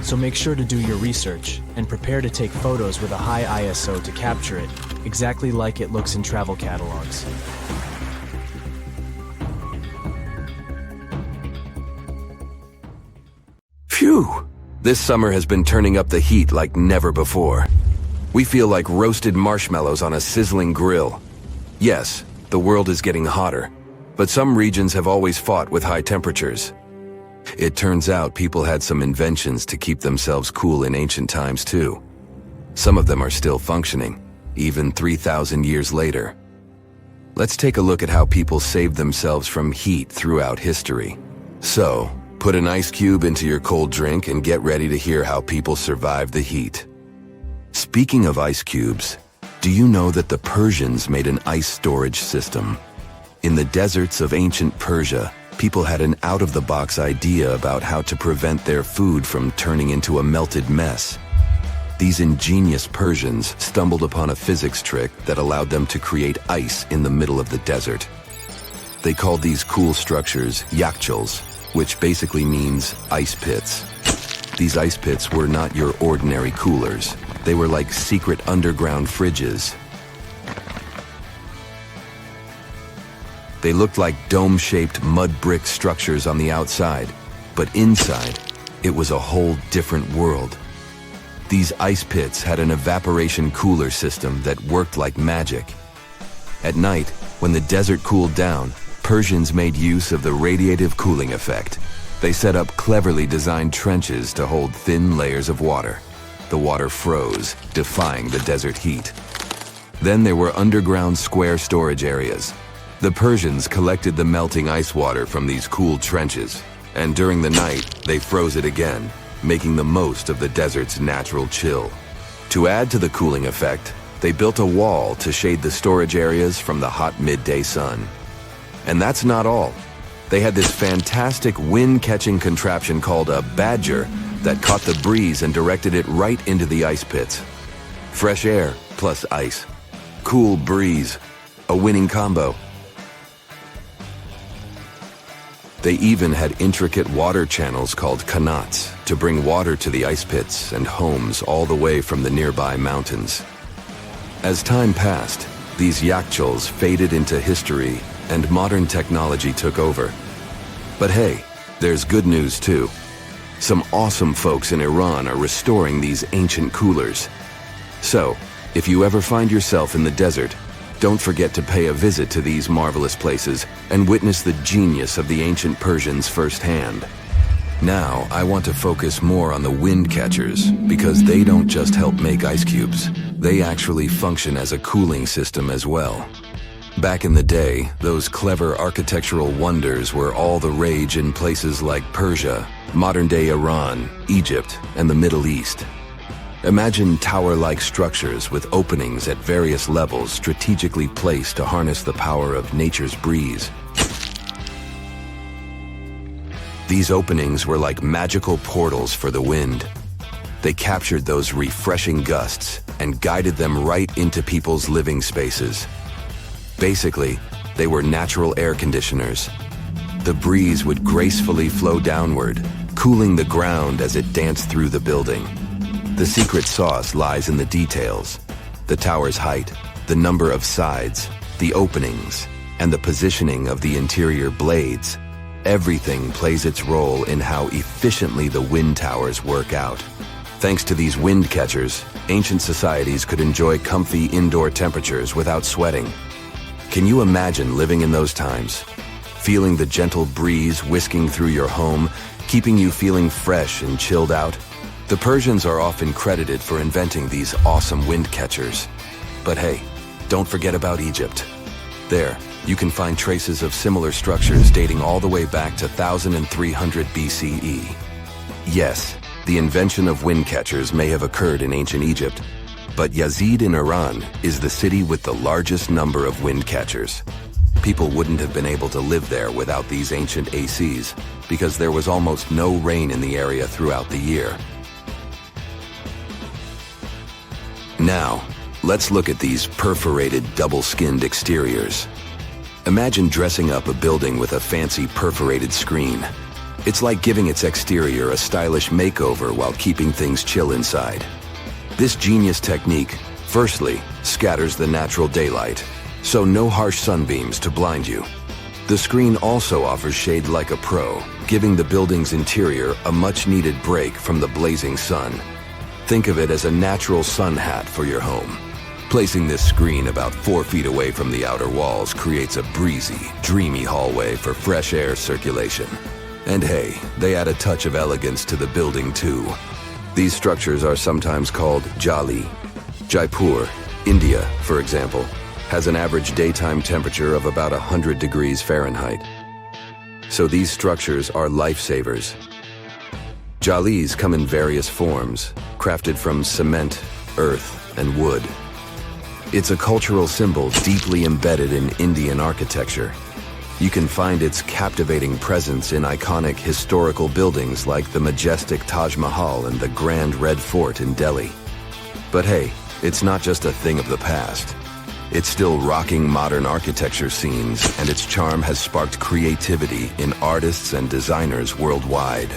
so make sure to do your research and prepare to take photos with a high ISO to capture it, exactly like it looks in travel catalogs. Phew! This summer has been turning up the heat like never before. We feel like roasted marshmallows on a sizzling grill. Yes, the world is getting hotter, but some regions have always fought with high temperatures. It turns out people had some inventions to keep themselves cool in ancient times too. Some of them are still functioning, even 3,000 years later. Let's take a look at how people saved themselves from heat throughout history. So, put an ice cube into your cold drink and get ready to hear how people survived the heat. Speaking of ice cubes, do you know that the Persians made an ice storage system? In the deserts of ancient Persia, people had an out-of-the-box idea about how to prevent their food from turning into a melted mess. These ingenious Persians stumbled upon a physics trick that allowed them to create ice in the middle of the desert. They called these cool structures yakhchals, which basically means ice pits. These ice pits were not your ordinary coolers. They were like secret underground fridges. They looked like dome-shaped mud brick structures on the outside, but inside, it was a whole different world. These ice pits had an evaporation cooler system that worked like magic. At night, when the desert cooled down, Persians made use of the radiative cooling effect. They set up cleverly designed trenches to hold thin layers of water. The water froze, defying the desert heat. Then there were underground square storage areas. The Persians collected the melting ice water from these cooled trenches, and during the night, they froze it again, making the most of the desert's natural chill. To add to the cooling effect, they built a wall to shade the storage areas from the hot midday sun. And that's not all. They had this fantastic wind-catching contraption called a badger that caught the breeze and directed it right into the ice pits. Fresh air plus ice. Cool breeze. A winning combo. They even had intricate water channels called qanats to bring water to the ice pits and homes all the way from the nearby mountains. As time passed, these yakhchals faded into history and modern technology took over. But hey, there's good news too. Some awesome folks in Iran are restoring these ancient coolers. So, if you ever find yourself in the desert, don't forget to pay a visit to these marvelous places and witness the genius of the ancient Persians firsthand. Now, I want to focus more on the wind catchers because they don't just help make ice cubes. They actually function as a cooling system as well. Back in the day, those clever architectural wonders were all the rage in places like Persia, modern-day Iran, Egypt, and the Middle East. Imagine tower-like structures with openings at various levels strategically placed to harness the power of nature's breeze. These openings were like magical portals for the wind. They captured those refreshing gusts and guided them right into people's living spaces. Basically, they were natural air conditioners. The breeze would gracefully flow downward, cooling the ground as it danced through the building. The secret sauce lies in the details. The tower's height, the number of sides, the openings, and the positioning of the interior blades. Everything plays its role in how efficiently the wind towers work out. Thanks to these wind catchers, ancient societies could enjoy comfy indoor temperatures without sweating. Can you imagine living in those times? Feeling the gentle breeze whisking through your home, keeping you feeling fresh and chilled out? The Persians are often credited for inventing these awesome wind catchers. But hey, don't forget about Egypt. There, you can find traces of similar structures dating all the way back to 1300 BCE. Yes, the invention of wind catchers may have occurred in ancient Egypt, but Yazid in Iran is the city with the largest number of wind catchers. People wouldn't have been able to live there without these ancient ACs because there was almost no rain in the area throughout the year. Now, let's look at these perforated double-skinned exteriors. Imagine dressing up a building with a fancy perforated screen. It's like giving its exterior a stylish makeover while keeping things chill inside. This genius technique, firstly, scatters the natural daylight, so no harsh sunbeams to blind you. The screen also offers shade like a pro, giving the building's interior a much-needed break from the blazing sun. Think of it as a natural sun hat for your home. Placing this screen about 4 feet away from the outer walls creates a breezy, dreamy hallway for fresh air circulation. And hey, they add a touch of elegance to the building too. These structures are sometimes called jali. Jaipur, India, for example, has an average daytime temperature of about 100 degrees Fahrenheit. So these structures are lifesavers. Jalis come in various forms, crafted from cement, earth, and wood. It's a cultural symbol deeply embedded in Indian architecture. You can find its captivating presence in iconic historical buildings like the majestic Taj Mahal and the Grand Red Fort in Delhi. But hey, it's not just a thing of the past. It's still rocking modern architecture scenes, and its charm has sparked creativity in artists and designers worldwide.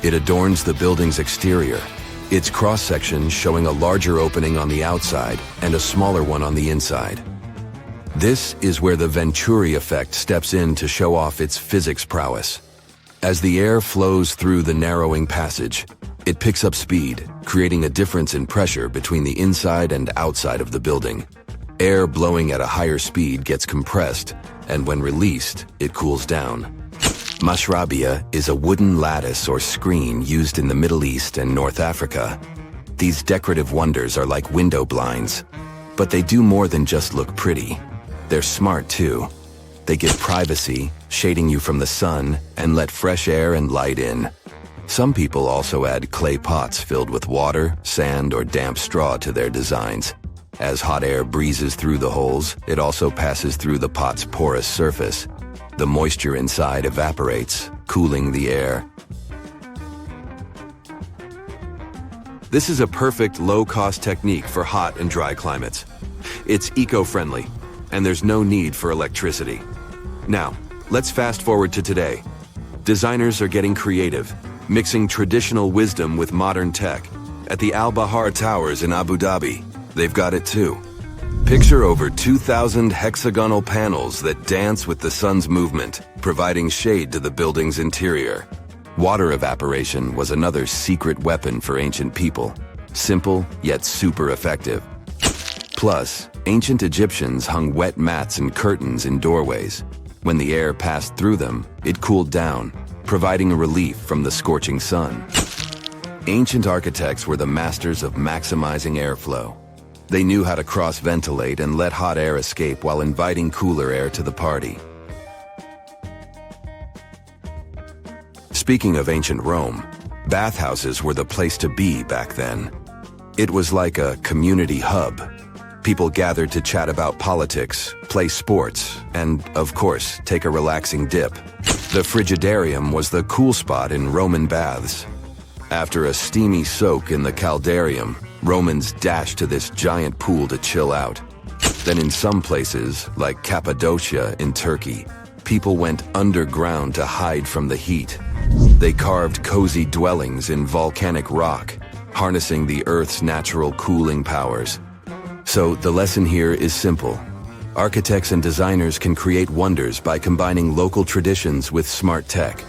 It adorns the building's exterior, its cross-section showing a larger opening on the outside and a smaller one on the inside. This is where the Venturi effect steps in to show off its physics prowess. As the air flows through the narrowing passage, it picks up speed, creating a difference in pressure between the inside and outside of the building. Air blowing at a higher speed gets compressed, and when released, it cools down. Mashrabia is a wooden lattice or screen used in the Middle East and North Africa. These decorative wonders are like window blinds, but they do more than just look pretty. They're smart too. They give privacy, shading you from the sun, and let fresh air and light in. Some people also add clay pots filled with water, sand, or damp straw to their designs. As hot air breezes through the holes, it also passes through the pot's porous surface. The moisture inside evaporates, cooling the air. This is a perfect low-cost technique for hot and dry climates. It's eco-friendly, and there's no need for electricity. Now, let's fast forward to today. Designers are getting creative, mixing traditional wisdom with modern tech. At the Al Bahar Towers in Abu Dhabi, they've got it too. Picture over 2,000 hexagonal panels that dance with the sun's movement, providing shade to the building's interior. Water evaporation was another secret weapon for ancient people. Simple, yet super effective. Plus, ancient Egyptians hung wet mats and curtains in doorways. When the air passed through them, it cooled down, providing a relief from the scorching sun. Ancient architects were the masters of maximizing airflow. They knew how to cross-ventilate and let hot air escape while inviting cooler air to the party. Speaking of ancient Rome, bathhouses were the place to be back then. It was like a community hub. People gathered to chat about politics, play sports, and, of course, take a relaxing dip. The frigidarium was the cool spot in Roman baths. After a steamy soak in the caldarium, Romans dashed to this giant pool to chill out. Then in some places, like Cappadocia in Turkey, people went underground to hide from the heat. They carved cozy dwellings in volcanic rock, harnessing the Earth's natural cooling powers. So the lesson here is simple. Architects and designers can create wonders by combining local traditions with smart tech.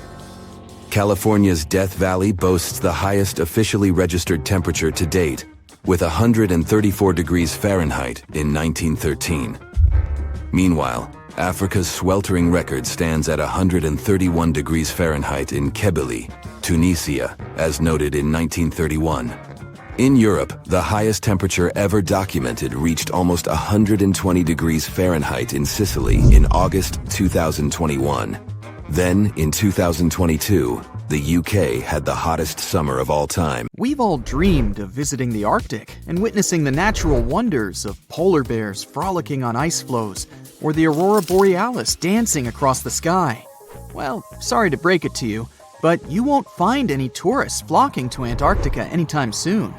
California's Death Valley boasts the highest officially registered temperature to date, with 134 degrees Fahrenheit in 1913. Meanwhile, Africa's sweltering record stands at 131 degrees Fahrenheit in Kebili, Tunisia, as noted in 1931. In Europe, the highest temperature ever documented reached almost 120 degrees Fahrenheit in Sicily in August 2021. Then, in 2022, the UK had the hottest summer of all time. We've all dreamed of visiting the Arctic and witnessing the natural wonders of polar bears frolicking on ice floes or the aurora borealis dancing across the sky. Well, sorry to break it to you, but you won't find any tourists flocking to Antarctica anytime soon.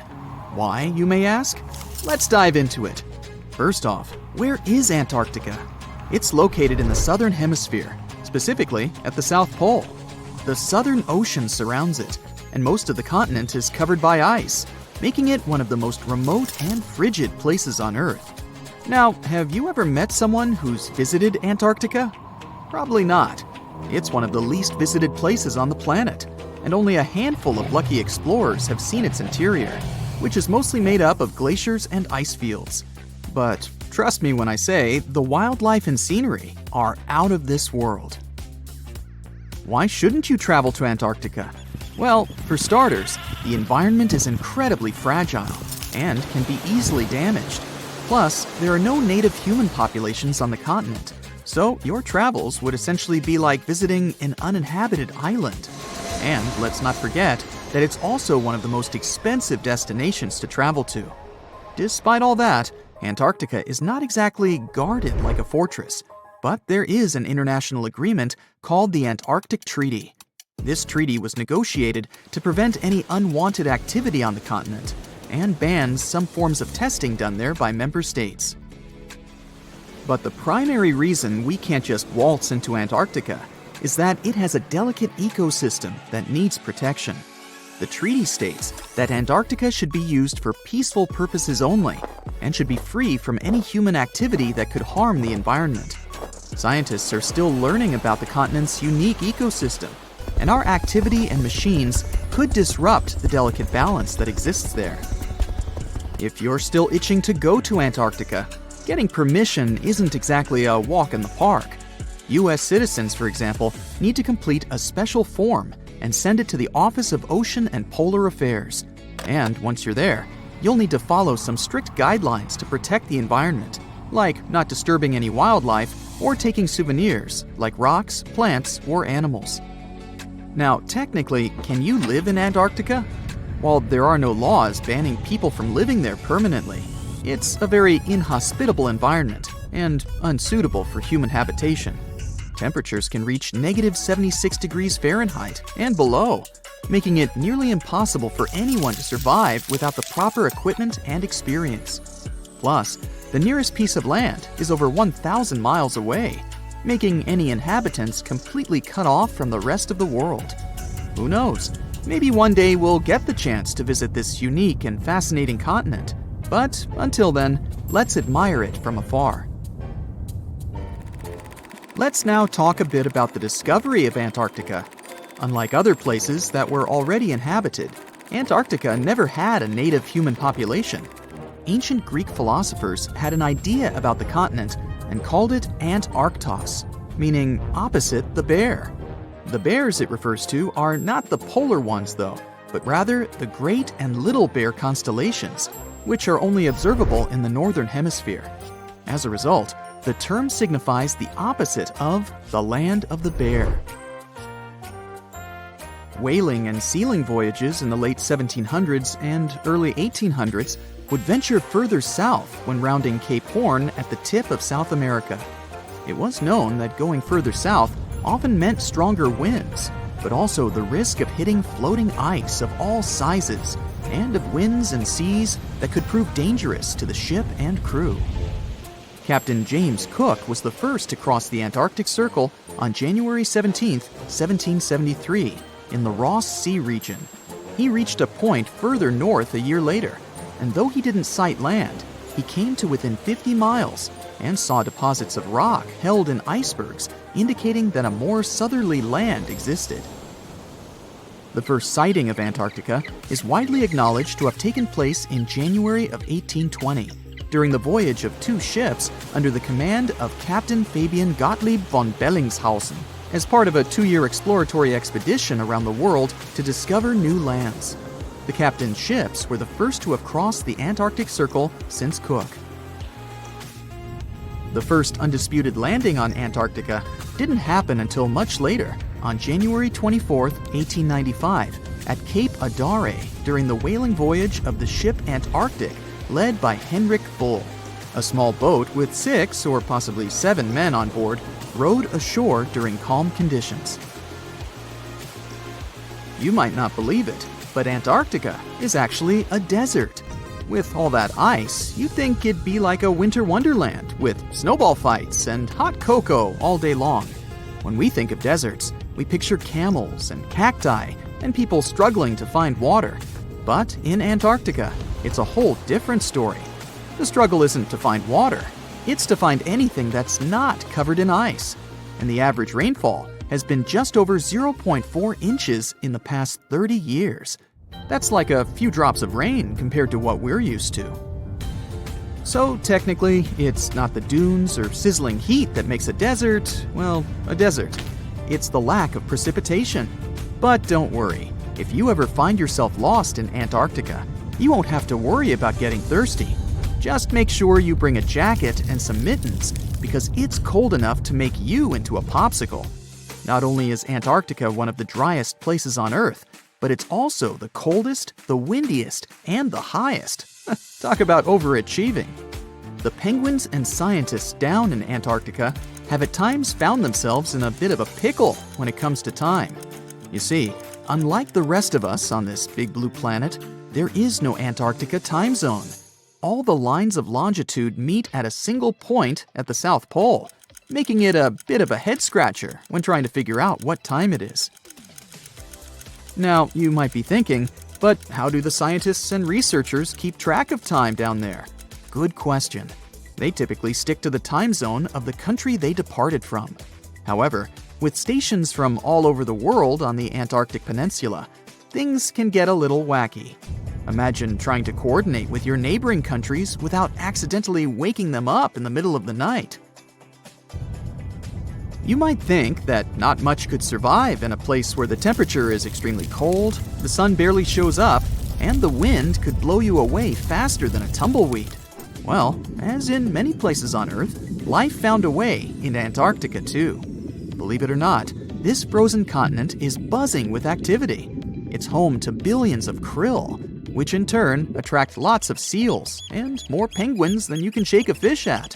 Why, you may ask? Let's dive into it. First off, where is Antarctica? It's located in the southern hemisphere, specifically at the South Pole. The Southern Ocean surrounds it, and most of the continent is covered by ice, making it one of the most remote and frigid places on Earth. Now, have you ever met someone who's visited Antarctica? Probably not. It's one of the least visited places on the planet, and only a handful of lucky explorers have seen its interior, which is mostly made up of glaciers and ice fields. But trust me when I say the wildlife and scenery are out of this world. Why shouldn't you travel to Antarctica? Well, for starters, the environment is incredibly fragile and can be easily damaged. Plus, there are no native human populations on the continent, so your travels would essentially be like visiting an uninhabited island. And let's not forget that it's also one of the most expensive destinations to travel to. Despite all that, Antarctica is not exactly guarded like a fortress, but there is an international agreement called the Antarctic Treaty. This treaty was negotiated to prevent any unwanted activity on the continent and bans some forms of testing done there by member states. But the primary reason we can't just waltz into Antarctica is that it has a delicate ecosystem that needs protection. The treaty states that Antarctica should be used for peaceful purposes only and should be free from any human activity that could harm the environment. Scientists are still learning about the continent's unique ecosystem, and our activity and machines could disrupt the delicate balance that exists there. If you're still itching to go to Antarctica, getting permission isn't exactly a walk in the park. U.S. citizens, for example, need to complete a special form and send it to the Office of Ocean and Polar Affairs. And once you're there, you'll need to follow some strict guidelines to protect the environment, like not disturbing any wildlife or taking souvenirs like rocks, plants, or animals. Now, technically, can you live in Antarctica? While there are no laws banning people from living there permanently, it's a very inhospitable environment and unsuitable for human habitation. Temperatures can reach -76 degrees Fahrenheit and below, making it nearly impossible for anyone to survive without the proper equipment and experience. Plus, the nearest piece of land is over 1,000 miles away, making any inhabitants completely cut off from the rest of the world. Who knows? Maybe one day we'll get the chance to visit this unique and fascinating continent. But until then, let's admire it from afar. Let's now talk a bit about the discovery of Antarctica. Unlike other places that were already inhabited, Antarctica never had a native human population. Ancient Greek philosophers had an idea about the continent and called it Antarctos, meaning opposite the bear. The bears it refers to are not the polar ones though, but rather the Great and Little Bear constellations, which are only observable in the northern hemisphere. As a result, the term signifies the opposite of the land of the bear. Whaling and sealing voyages in the late 1700s and early 1800s would venture further south when rounding Cape Horn at the tip of South America. It was known that going further south often meant stronger winds, but also the risk of hitting floating ice of all sizes and of winds and seas that could prove dangerous to the ship and crew. Captain James Cook was the first to cross the Antarctic Circle on January 17, 1773, in the Ross Sea region. He reached a point further north a year later, and though he didn't sight land, he came to within 50 miles and saw deposits of rock held in icebergs, indicating that a more southerly land existed. The first sighting of Antarctica is widely acknowledged to have taken place in January of 1820, during the voyage of two ships under the command of Captain Fabian Gottlieb von Bellingshausen, as part of a 2-year exploratory expedition around the world to discover new lands. The captain's ships were the first to have crossed the Antarctic Circle since Cook. The first undisputed landing on Antarctica didn't happen until much later, on January 24, 1895, at Cape Adare during the whaling voyage of the ship Antarctic, led by Henrik Bull. A small boat with 6 or possibly 7 men on board rowed ashore during calm conditions. You might not believe it, but Antarctica is actually a desert. With all that ice, you'd think it'd be like a winter wonderland with snowball fights and hot cocoa all day long. When we think of deserts, we picture camels and cacti and people struggling to find water. But in Antarctica, it's a whole different story. The struggle isn't to find water, it's to find anything that's not covered in ice. And the average rainfall has been just over 0.4 inches in the past 30 years. That's like a few drops of rain compared to what we're used to. So technically, it's not the dunes or sizzling heat that makes a desert, well, a desert. It's the lack of precipitation. But don't worry, if you ever find yourself lost in Antarctica, you won't have to worry about getting thirsty. Just make sure you bring a jacket and some mittens, because it's cold enough to make you into a popsicle. Not only is Antarctica one of the driest places on Earth, but it's also the coldest, the windiest, and the highest. Talk about overachieving. The penguins and scientists down in Antarctica have at times found themselves in a bit of a pickle when it comes to time. You see, unlike the rest of us on this big blue planet, there is no Antarctica time zone. All the lines of longitude meet at a single point at the South Pole, making it a bit of a head-scratcher when trying to figure out what time it is. Now, you might be thinking, but how do the scientists and researchers keep track of time down there? Good question. They typically stick to the time zone of the country they departed from. However, with stations from all over the world on the Antarctic Peninsula, things can get a little wacky. Imagine trying to coordinate with your neighboring countries without accidentally waking them up in the middle of the night. You might think that not much could survive in a place where the temperature is extremely cold, the sun barely shows up, and the wind could blow you away faster than a tumbleweed. Well, as in many places on Earth, life found a way in Antarctica too. Believe it or not, this frozen continent is buzzing with activity. It's home to billions of krill, which in turn attract lots of seals and more penguins than you can shake a fish at.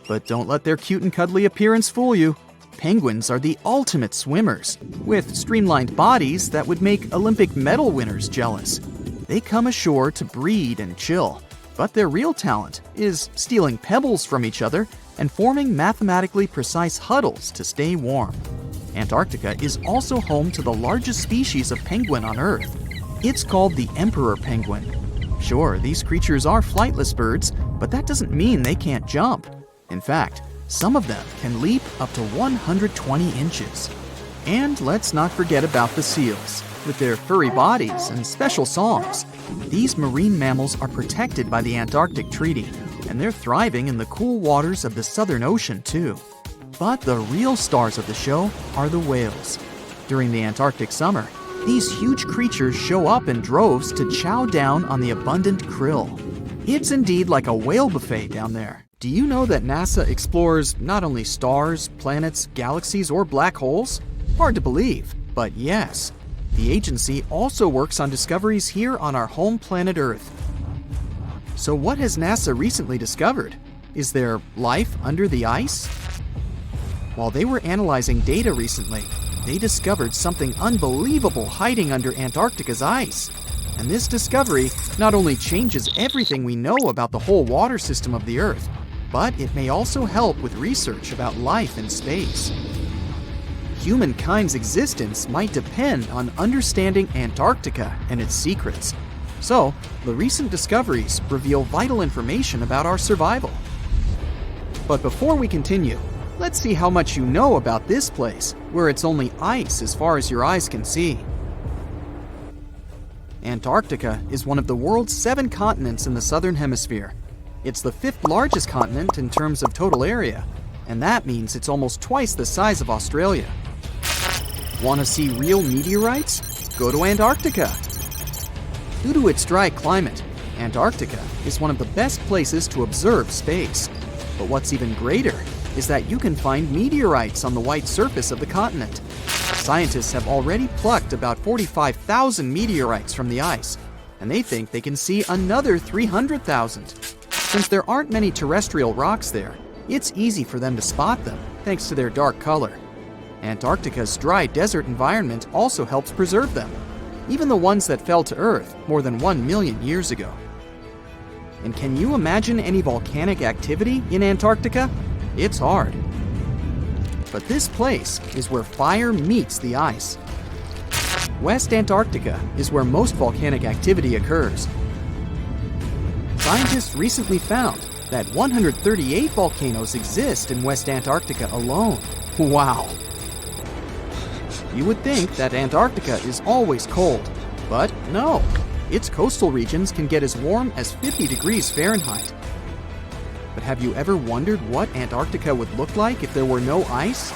But don't let their cute and cuddly appearance fool you. Penguins are the ultimate swimmers, with streamlined bodies that would make Olympic medal winners jealous. They come ashore to breed and chill, but their real talent is stealing pebbles from each other and forming mathematically precise huddles to stay warm. Antarctica is also home to the largest species of penguin on Earth. It's called the emperor penguin. Sure, these creatures are flightless birds, but that doesn't mean they can't jump. In fact, some of them can leap up to 120 inches. And let's not forget about the seals. With their furry bodies and special songs, these marine mammals are protected by the Antarctic Treaty, and they're thriving in the cool waters of the Southern Ocean too. But the real stars of the show are the whales. During the Antarctic summer, these huge creatures show up in droves to chow down on the abundant krill. It's indeed like a whale buffet down there. Do you know that NASA explores not only stars, planets, galaxies, or black holes? Hard to believe, but yes. The agency also works on discoveries here on our home planet Earth. So what has NASA recently discovered? Is there life under the ice? While they were analyzing data recently, they discovered something unbelievable hiding under Antarctica's ice. And this discovery not only changes everything we know about the whole water system of the Earth, but it may also help with research about life in space. Humankind's existence might depend on understanding Antarctica and its secrets. So, the recent discoveries reveal vital information about our survival. But before we continue, let's see how much you know about this place, where it's only ice as far as your eyes can see. Antarctica is one of the world's 7 continents in the southern hemisphere. It's the 5th largest continent in terms of total area, and that means it's almost twice the size of Australia. Want to see real meteorites? Go to Antarctica. Due to its dry climate, Antarctica is one of the best places to observe space. But what's even greater is that you can find meteorites on the white surface of the continent. Scientists have already plucked about 45,000 meteorites from the ice, and they think they can see another 300,000. Since there aren't many terrestrial rocks there, it's easy for them to spot them, thanks to their dark color. Antarctica's dry desert environment also helps preserve them. even the ones that fell to Earth more than 1 million years ago. And can you imagine any volcanic activity in Antarctica? It's hard. But this place is where fire meets the ice. West Antarctica is where most volcanic activity occurs. Scientists recently found that 138 volcanoes exist in West Antarctica alone. Wow! You would think that Antarctica is always cold, but no. Its coastal regions can get as warm as 50 degrees Fahrenheit. But have you ever wondered what Antarctica would look like if there were no ice?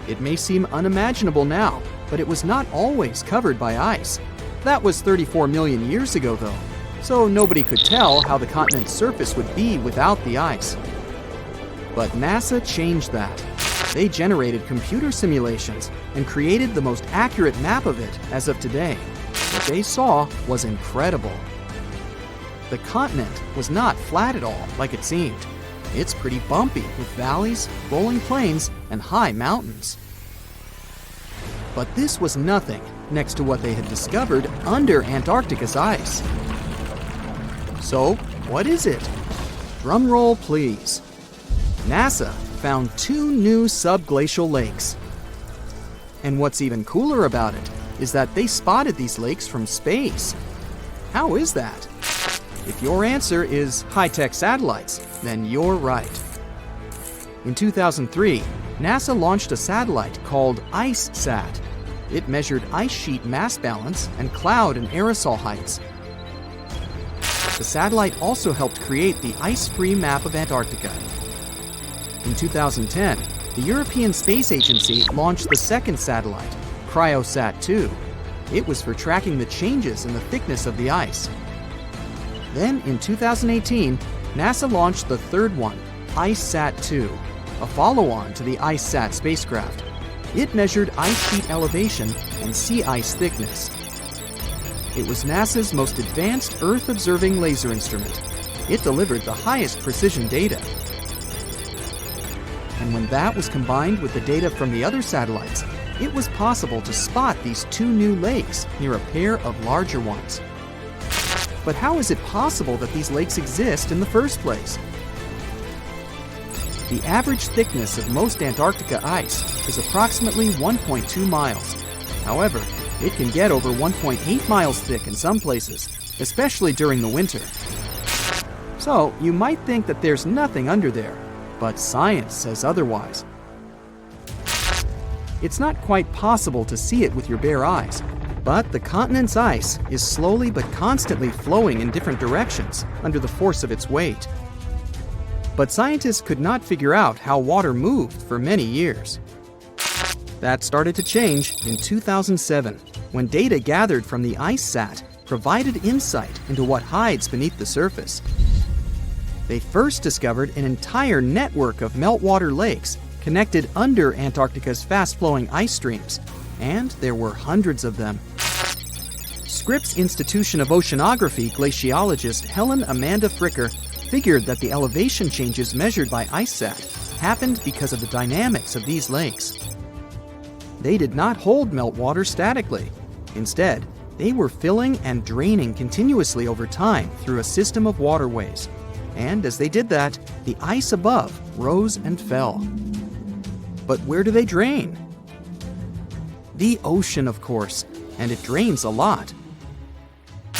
It may seem unimaginable now, but it was not always covered by ice. That was 34 million years ago, though, so nobody could tell how the continent's surface would be without the ice. But NASA changed that. They generated computer simulations and created the most accurate map of it as of today. What they saw was incredible. The continent was not flat at all like it seemed. It's pretty bumpy with valleys, rolling plains, and high mountains. But this was nothing next to what they had discovered under Antarctica's ice. So, what is it? Drum roll, please. NASA found 2 new subglacial lakes. And what's even cooler about it is that they spotted these lakes from space. How is that? If your answer is high-tech satellites, then you're right. In 2003, NASA launched a satellite called IceSat. It measured ice sheet mass balance and cloud and aerosol heights. The satellite also helped create the ice-free map of Antarctica. In 2010, the European Space Agency launched the second satellite, CryoSat-2. It was for tracking the changes in the thickness of the ice. Then, in 2018, NASA launched the third one, IceSat-2, a follow-on to the IceSat spacecraft. It measured ice sheet elevation and sea ice thickness. It was NASA's most advanced Earth-observing laser instrument. It delivered the highest precision data. And when that was combined with the data from the other satellites, it was possible to spot these 2 new lakes near a pair of larger ones. But how is it possible that these lakes exist in the first place? The average thickness of most Antarctica ice is approximately 1.2 miles. However, it can get over 1.8 miles thick in some places, especially during the winter. So, you might think that there's nothing under there, but science says otherwise. It's not quite possible to see it with your bare eyes, but the continent's ice is slowly but constantly flowing in different directions under the force of its weight. But scientists could not figure out how water moved for many years. That started to change in 2007, when data gathered from the IceSat provided insight into what hides beneath the surface. They first discovered an entire network of meltwater lakes connected under Antarctica's fast-flowing ice streams, and there were hundreds of them. Scripps Institution of Oceanography glaciologist Helen Amanda Fricker figured that the elevation changes measured by IceSat happened because of the dynamics of these lakes. They did not hold meltwater statically. Instead, they were filling and draining continuously over time through a system of waterways. And as they did that, the ice above rose and fell. But where do they drain? The ocean, of course, and it drains a lot.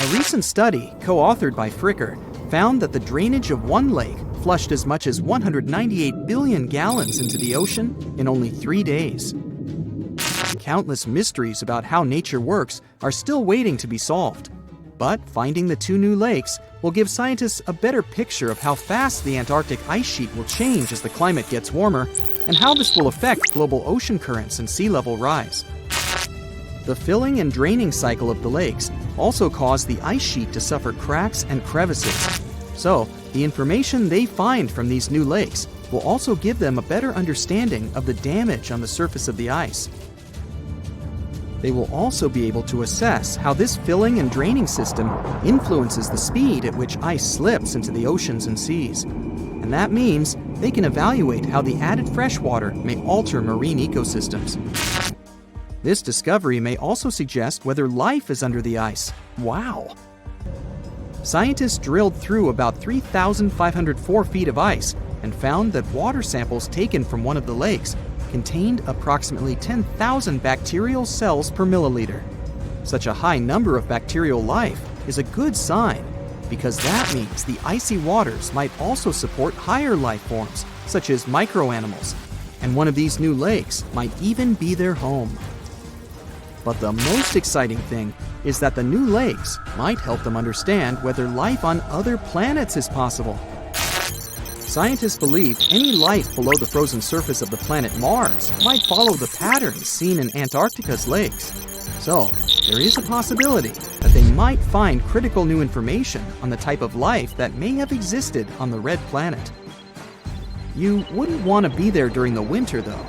A recent study, co-authored by Fricker, found that the drainage of one lake flushed as much as 198 billion gallons into the ocean in only 3 days. Countless mysteries about how nature works are still waiting to be solved. But finding the 2 new lakes will give scientists a better picture of how fast the Antarctic ice sheet will change as the climate gets warmer, and how this will affect global ocean currents and sea level rise. The filling and draining cycle of the lakes also caused the ice sheet to suffer cracks and crevices. So, the information they find from these new lakes will also give them a better understanding of the damage on the surface of the ice. They will also be able to assess how this filling and draining system influences the speed at which ice slips into the oceans and seas. And that means they can evaluate how the added fresh water may alter marine ecosystems. This discovery may also suggest whether life is under the ice. Wow! Scientists drilled through about 3,504 feet of ice and found that water samples taken from one of the lakes contained approximately 10,000 bacterial cells per milliliter. Such a high number of bacterial life is a good sign, because that means the icy waters might also support higher life forms, such as microanimals, and one of these new lakes might even be their home. But the most exciting thing is that the new lakes might help them understand whether life on other planets is possible. Scientists believe any life below the frozen surface of the planet Mars might follow the patterns seen in Antarctica's lakes. So, there is a possibility that they might find critical new information on the type of life that may have existed on the red planet. You wouldn't want to be there during the winter, though.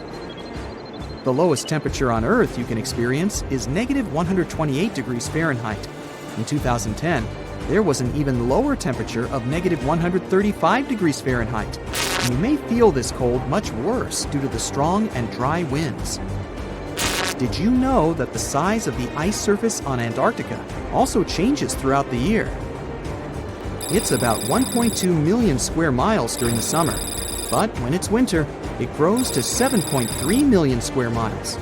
The lowest temperature on Earth you can experience is negative 128 degrees Fahrenheit. In 2010, there was an even lower temperature of negative 135 degrees Fahrenheit. And you may feel this cold much worse due to the strong and dry winds. Did you know that the size of the ice surface on Antarctica also changes throughout the year? It's about 1.2 million square miles during the summer, but when it's winter, it grows to 7.3 million square miles.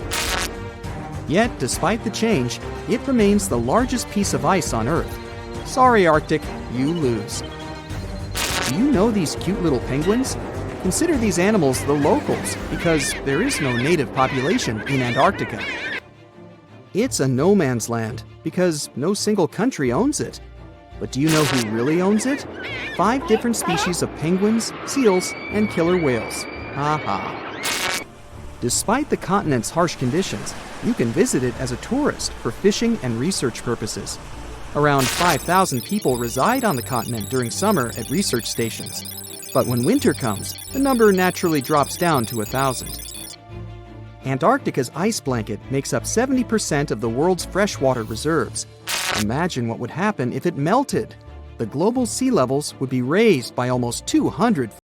Yet, despite the change, it remains the largest piece of ice on Earth. Sorry, Arctic, you lose. Do you know these cute little penguins? Consider these animals the locals, because there is no native population in Antarctica. It's a no man's land, because no single country owns it. But do you know who really owns it? 5 different species of penguins, seals, and killer whales. Ha. Despite the continent's harsh conditions, you can visit it as a tourist for fishing and research purposes. Around 5,000 people reside on the continent during summer at research stations. But when winter comes, the number naturally drops down to 1,000. Antarctica's ice blanket makes up 70% of the world's freshwater reserves. Imagine what would happen if it melted. The global sea levels would be raised by almost 200